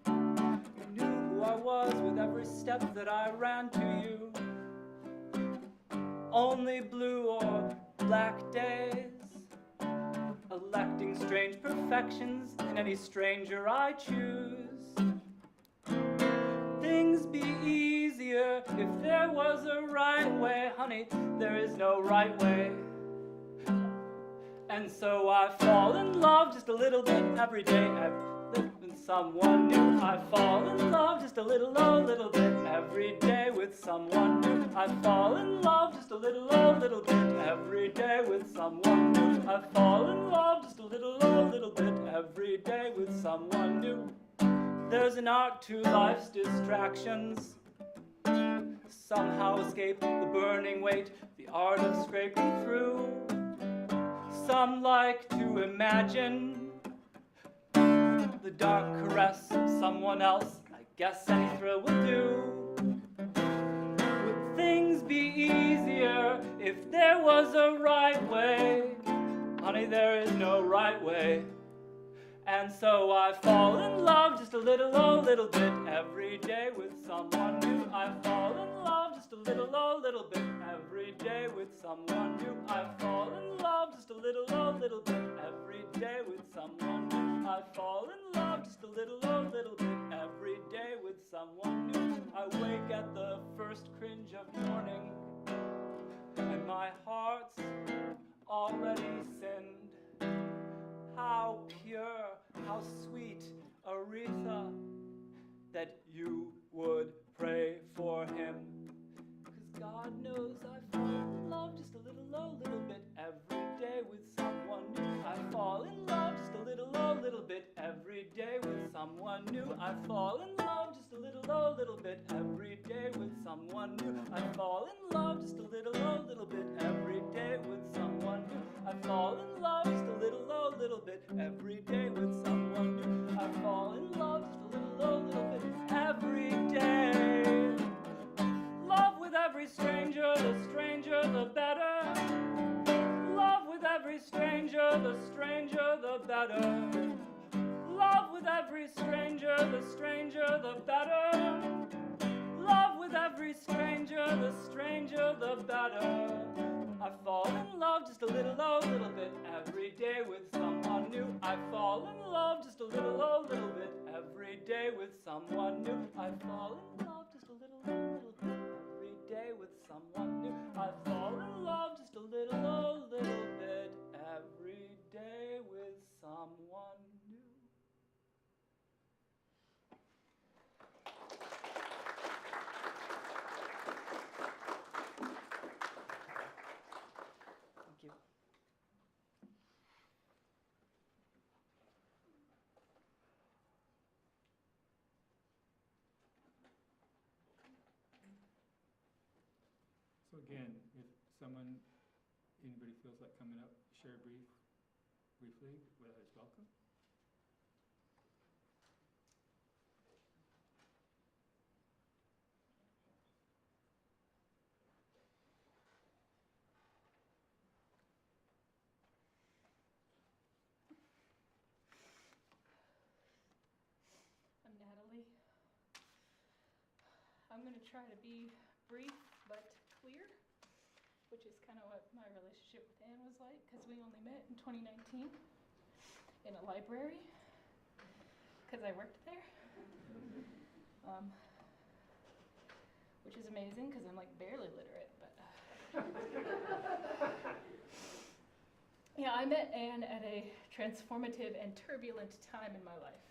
You knew who I was with every step that I ran to you. Only blue or black days, electing strange perfections in any stranger I choose. Things be easier if there was a right way. Honey, there is no right way. And so I fall in love just a little bit every day. I've lived with someone new. I fall in love just a little bit every day with someone new. I fall in love just a little bit every day with someone new. I fall in love just a little bit every day with someone new. There's an art to life's distractions. Somehow escape the burning weight, the art of scraping through. Some like to imagine the dark caress of someone else. I guess any thrill will do. Would things be easier if there was a right way? Honey, there is no right way. And so I fall in love just a little, oh, little bit every day with someone new. I fall in love just a little, oh, little bit every day with someone new. I fall in love just a little, oh, little bit every day with someone new. I fall in love just a little, oh, little bit every day with someone new. I wake at the first cringe of morning, and my heart's already sinned. How pure, how sweet, Aretha, that you would pray for him. 'Cause God knows I fall in love just a little, oh, little bit every day with someone new. I fall in love just a little, oh, little bit every day with someone new. I fall in love just a little, oh, little bit every day with someone new. I fall in love just a little, oh, little bit every day with someone new. I fall in love just a little, oh, little bit every day with someone new. I fall in love just a little, oh, little bit every day. Love with every stranger, the stranger the better. Love with every stranger, the stranger the better. Love with every stranger, the stranger the better. Love with every stranger, the stranger the better. I fall in love just a little, oh, little bit every day with someone new. I fall in love just a little, oh, little bit every day with someone new. I fall in love just a little, oh, little bit every day with someone new. I fall in love just a little, oh, little bit every day with someone new. Thank you. So again, if someone, anybody feels like coming up, share briefly, well, it's welcome. I'm Natalie. I'm going to try to be brief but clear, which is kind of what my relationship with Anne was like, because we only met in 2019 in a library, because I worked there, which is amazing, because I'm like barely literate, but yeah, I met Anne at a transformative and turbulent time in my life.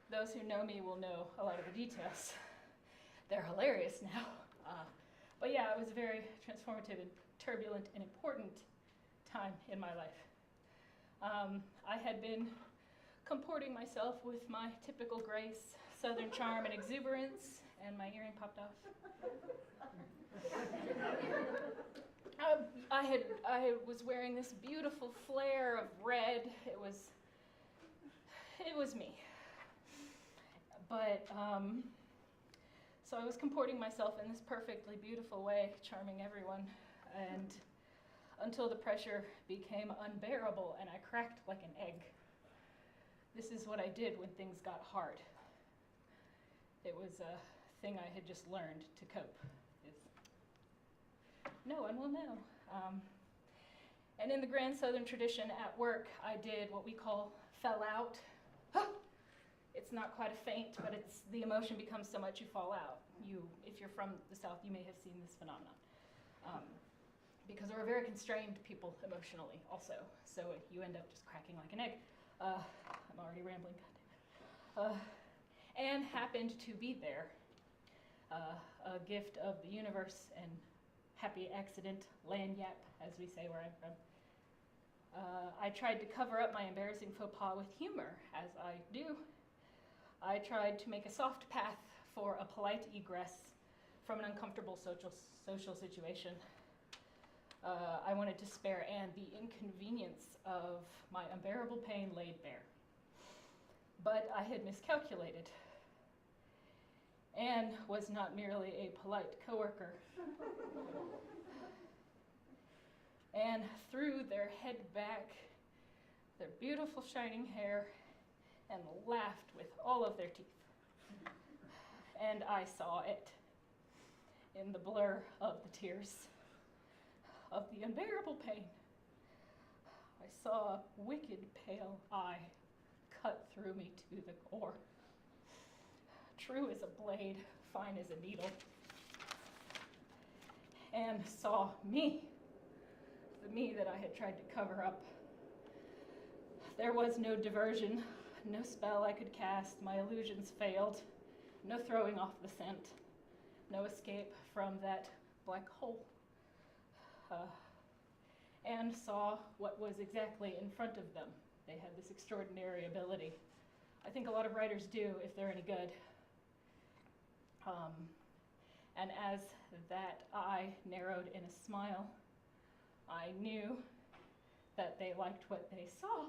Those who know me will know a lot of the details. They're hilarious now. But yeah, it was a very transformative and turbulent and important time in my life. I had been comporting myself with my typical grace, southern charm, and exuberance, and my earring popped off. I was wearing this beautiful flare of red. It was me. But so I was comporting myself in this perfectly beautiful way, charming everyone, and until the pressure became unbearable and I cracked like an egg. This is what I did when things got hard. It was a thing I had just learned to cope. No one will know. And in the Grand Southern tradition at work, I did what we call fell out. It's not quite a faint, but it's the emotion becomes so much you fall out. If you're from the South, you may have seen this phenomenon. Because we're very constrained people emotionally also, so you end up just cracking like an egg. I'm already rambling, goddamn. Anne happened to be there, a gift of the universe and happy accident, lagniappe, as we say where I'm from. I tried to cover up my embarrassing faux pas with humor, as I do. I tried to make a soft path for a polite egress from an uncomfortable social situation. I wanted to spare Anne the inconvenience of my unbearable pain laid bare. But I had miscalculated. Anne was not merely a polite coworker. and threw their head back, their beautiful shining hair, and laughed with all of their teeth. And I saw it in the blur of the tears, of the unbearable pain. I saw a wicked pale eye cut through me to the core, true as a blade, fine as a needle, and saw me, the me that I had tried to cover up. There was no diversion, no spell I could cast, my illusions failed, no throwing off the scent, no escape from that black hole. And saw what was exactly in front of them. They had this extraordinary ability. I think a lot of writers do if they're any good. And as that eye narrowed in a smile, I knew that they liked what they saw.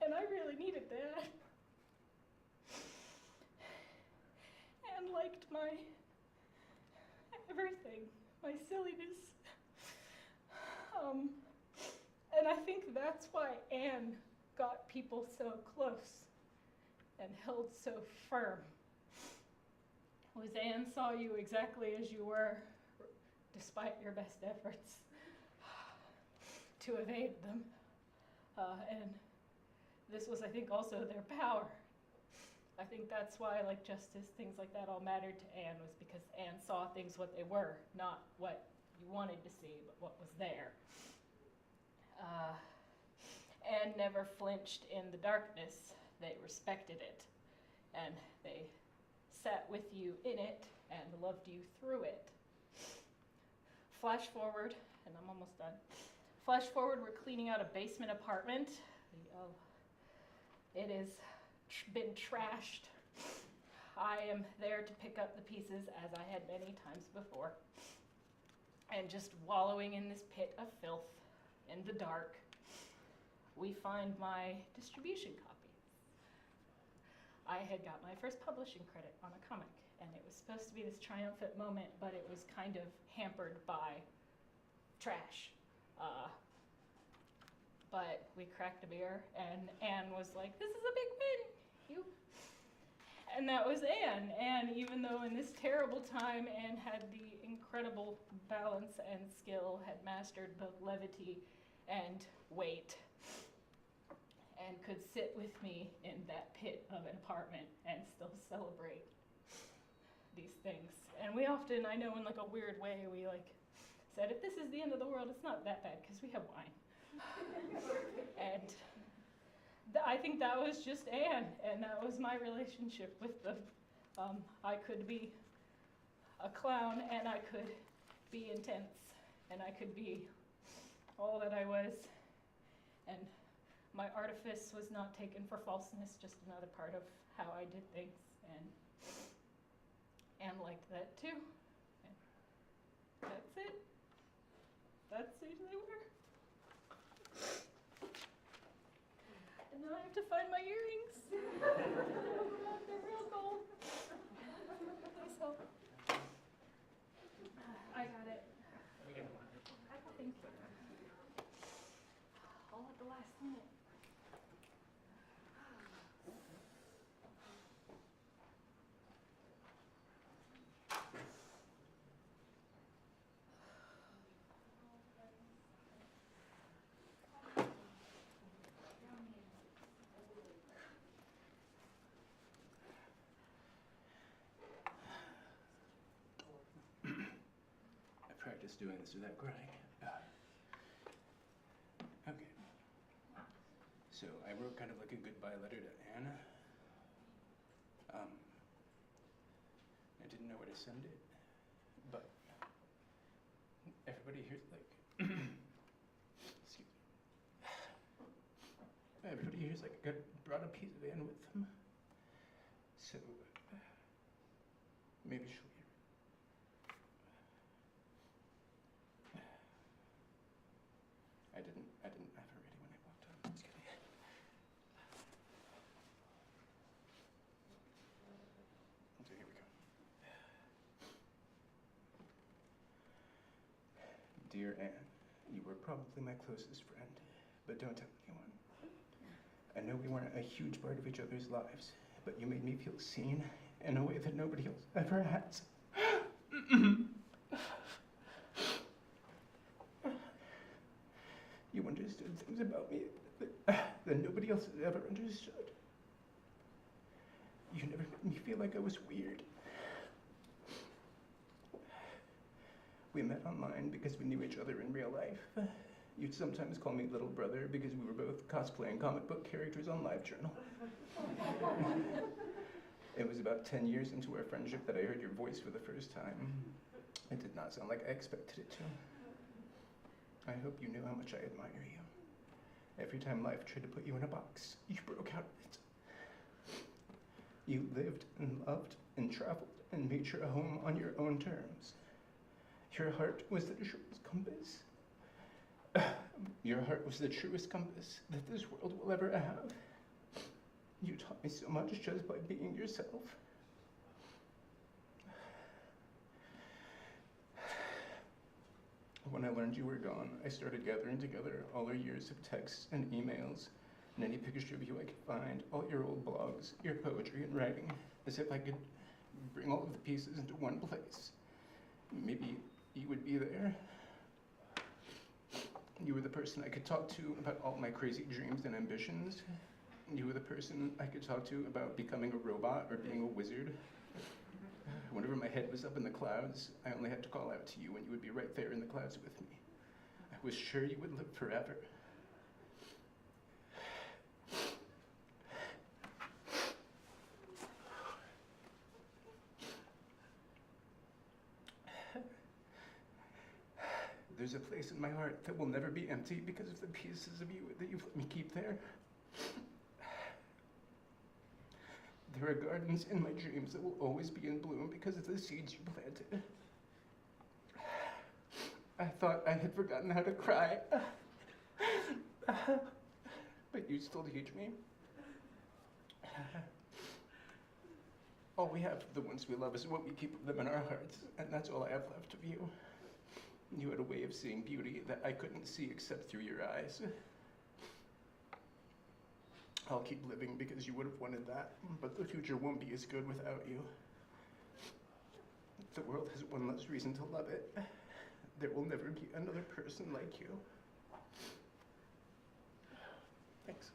And I really needed that. And liked my everything, my silliness. And I think that's why Anne got people so close and held so firm. Was Anne saw you exactly as you were, despite your best efforts to evade them. And this was, I think, also their power. I think that's why, like justice, things like that all mattered to Anne, was because Anne saw things what they were, not what you wanted to see, but what was there. Anne never flinched in the darkness. They respected it, and they sat with you in it and loved you through it. Flash forward, and I'm almost done. Flash forward, we're cleaning out a basement apartment. It has been trashed. I am there to pick up the pieces, as I had many times before, and just wallowing in this pit of filth in the dark, we find my distribution copy. I had got my first publishing credit on a comic, and it was supposed to be this triumphant moment, but it was kind of hampered by trash. But we cracked a beer, and Anne was like, "This is a big win, you." And that was Anne. And even though in this terrible time, Anne had the incredible balance and skill, had mastered both levity and weight, and could sit with me in that pit of an apartment and still celebrate these things. And we often, I know in like a weird way, we like said, if this is the end of the world, it's not that bad because we have wine. And I think that was just Anne, and that was my relationship with the, I could be a clown, and I could be intense, and I could be all that I was, and my artifice was not taken for falseness, just another part of how I did things, and Anne liked that too. And that's it. That's who they were. And now I have to find my earrings. They're real gold. Please help. I got it. Thank you. All at the last minute. Practice doing this without crying. Okay. So I wrote kind of like a goodbye letter to Anna. I didn't know where to send it, but everybody here's like, excuse me. Everybody here's like brought a piece of Anna with them. So maybe she'll hear. I didn't have her ready when I walked on. Just kidding. So here we go. Dear Anne, you were probably my closest friend, but don't tell anyone. I know we weren't a huge part of each other's lives, but you made me feel seen in a way that nobody else ever has. You understood things about me that nobody else has ever understood. You never made me feel like I was weird. We met online because we knew each other in real life. You'd sometimes call me little brother because we were both cosplaying comic book characters on LiveJournal. It was about 10 years into our friendship that I heard your voice for the first time. It did not sound like I expected it to. I hope you knew how much I admire you. Every time life tried to put you in a box, you broke out of it. You lived and loved and traveled and made your home on your own terms. Your heart was the truest compass. Your heart was the truest compass that this world will ever have. You taught me so much just by being yourself. When I learned you were gone, I started gathering together all our years of texts and emails, and any picture of you I could find, all your old blogs, your poetry and writing, as if I could bring all of the pieces into one place. Maybe you would be there. You were the person I could talk to about all my crazy dreams and ambitions. You were the person I could talk to about becoming a robot or being a wizard. Whenever my head was up in the clouds, I only had to call out to you and you would be right there in the clouds with me. I was sure you would live forever. There's a place in my heart that will never be empty because of the pieces of you that you've let me keep there. There are gardens in my dreams that will always be in bloom because of the seeds you planted. I thought I had forgotten how to cry, but you still teach me. All we have of the ones we love is what we keep of them in our hearts, and that's all I have left of you. You had a way of seeing beauty that I couldn't see except through your eyes. I'll keep living because you would have wanted that, but the future won't be as good without you. The world has one less reason to love it. There will never be another person like you. Thanks.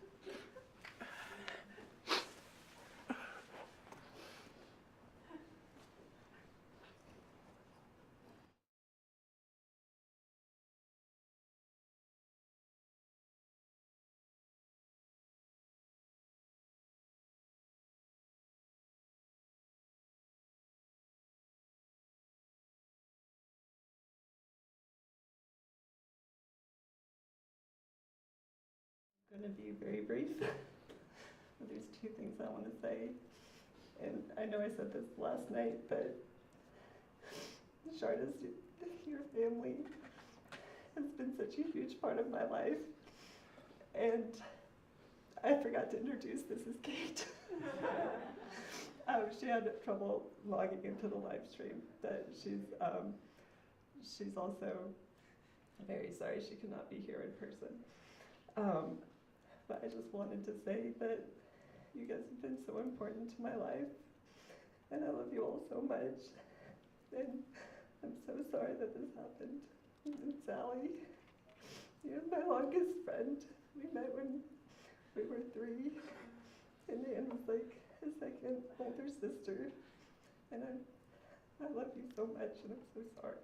I'm going to be very brief. There's two things I want to say. And I know I said this last night, but Sharda's, your family has been such a huge part of my life. And I forgot to introduce, this is Kate. She had trouble logging into the live stream, but she's also very sorry she could not be here in person. But I just wanted to say that you guys have been so important to my life, and I love you all so much. And I'm so sorry that this happened. And Sally, you're my longest friend. We met when we were 3, and Anne was like a second older sister. And I love you so much, and I'm so sorry.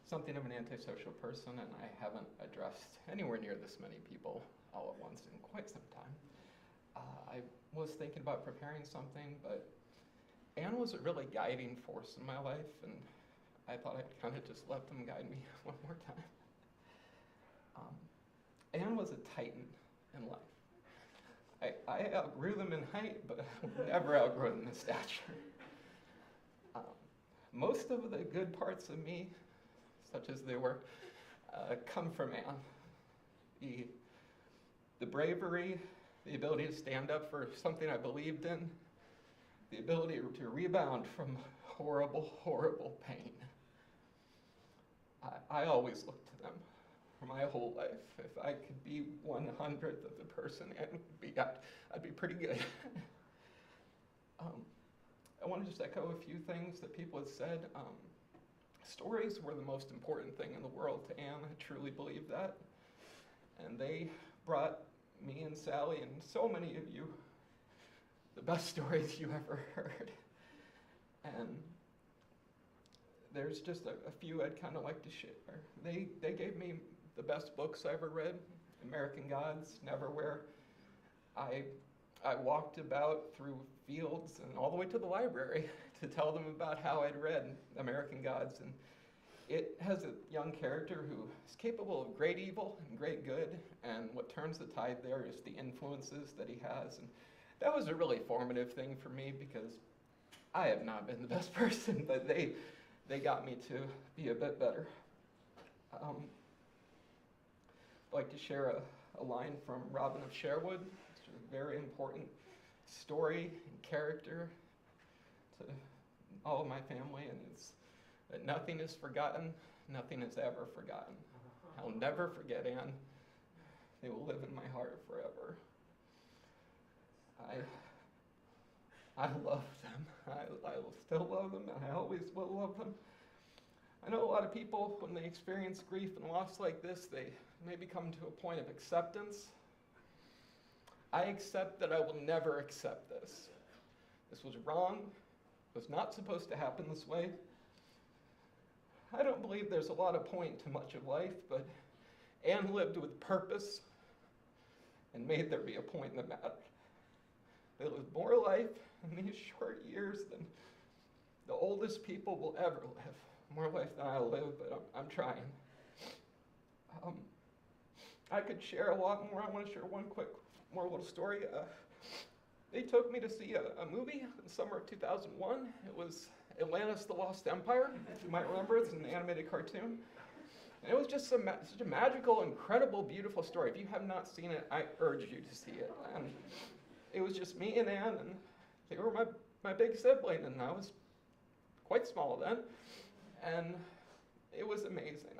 Something of an antisocial person, and I haven't addressed anywhere near this many people all at once in quite some time. I was thinking about preparing something, but Anne was a really guiding force in my life, and I thought I'd kind of just let them guide me one more time. Anne was a titan in life. I outgrew them in height, but I never outgrew them in stature. Most of the good parts of me, such as they were, come from Anne. The bravery, the ability to stand up for something I believed in, the ability to rebound from horrible, horrible pain. I always looked to them for my whole life. If I could be 1/100th of the person Anne would be, I'd be pretty good. I want to just echo a few things that people had said. Stories were the most important thing in the world to Anne. I truly believe that. And they brought me and Sally and so many of you the best stories you ever heard. And there's just a few I'd kind of like to share. They gave me the best books I ever read. American Gods, Neverwhere. I walked about through fields and all the way to the library to tell them about how I'd read American Gods. And it has a young character who is capable of great evil and great good, and what turns the tide there is the influences that he has. And that was a really formative thing for me because I have not been the best person, but they got me to be a bit better. I'd like to share a line from Robin of Sherwood. It's a very important story and character to all of my family, and it's that nothing is forgotten, nothing is ever forgotten. I'll never forget Anne. They will live in my heart forever. I love them. I will still love them, and I always will love them. I know a lot of people, when they experience grief and loss like this, they maybe come to a point of acceptance. I accept that I will never accept this. This was wrong. It was not supposed to happen this way. I don't believe there's a lot of point to much of life, but Anne lived with purpose and made there be a point in the matter. They lived more life in these short years than the oldest people will ever live. More life than I'll live, but I'm trying. I could share a lot more. I want to share one quick, more little story. They took me to see a movie in the summer of 2001. It was Atlantis: The Lost Empire. If you might remember, it's an animated cartoon. And it was just such a magical, incredible, beautiful story. If you have not seen it, I urge you to see it. And it was just me and Anne, and they were my big sibling, and I was quite small then. And it was amazing.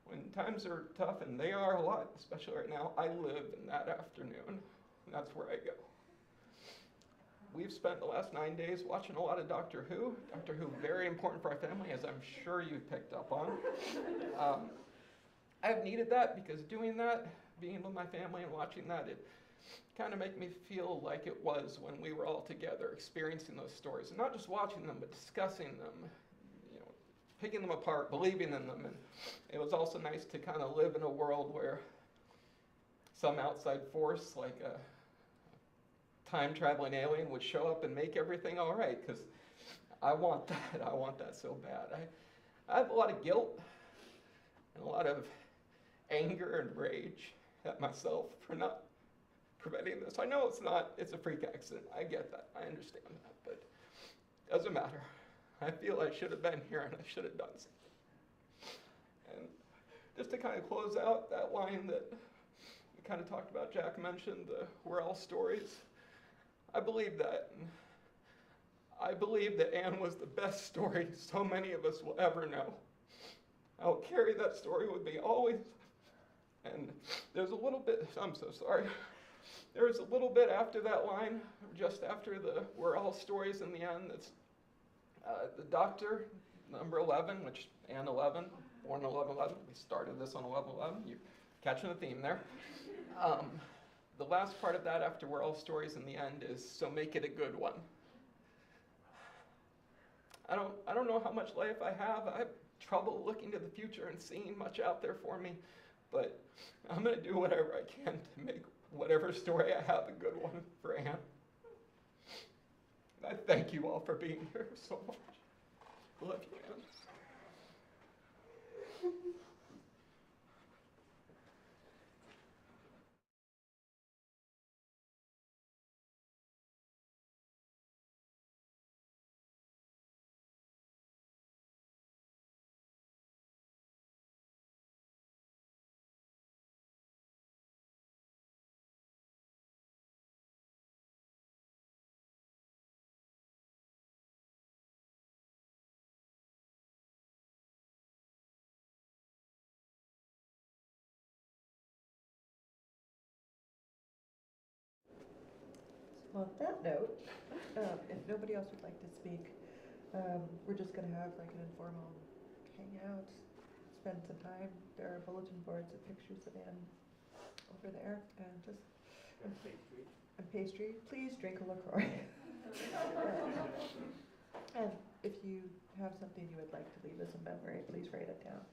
When times are tough, and they are a lot, especially right now, I live in that afternoon, and that's where I go. We've spent the last 9 days watching a lot of Doctor Who. Doctor Who, very important for our family, as I'm sure you've picked up on. I've needed that because doing that, being with my family and watching that, it kind of made me feel like it was when we were all together, experiencing those stories, and not just watching them, but discussing them, picking them apart, believing in them. And it was also nice to kind of live in a world where some outside force, like a time-traveling alien, would show up and make everything all right, because I want that. I want that so bad. I have a lot of guilt and a lot of anger and rage at myself for not preventing this. I know it's a freak accident. I get that. I understand that, but it doesn't matter. I feel I should have been here and I should have done something. And just to kind of close out that line that we kind of talked about, Jack mentioned, we're all stories. I believe that. And I believe that Anne was the best story so many of us will ever know. I'll carry that story with me always. And there's a little bit, I'm so sorry. There's a little bit after that line, just after the we're all stories in the end, that's the doctor, number 11, which Anne 11, born 11/11. We started this on 11/11. You're catching the theme there. The last part of that, after we're all stories in the end, is so make it a good one. I don't know how much life I have. I have trouble looking to the future and seeing much out there for me, but I'm going to do whatever I can to make whatever story I have a good one for Anne. I thank you all for being here so much. I love you, Anne. on that note, if nobody else would like to speak, we're just gonna have like an informal hangout, spend some time. There are bulletin boards with pictures of Anne over there, and just and pastry. Please drink a LaCroix. And if you have something you would like to leave as a memory, please write it down.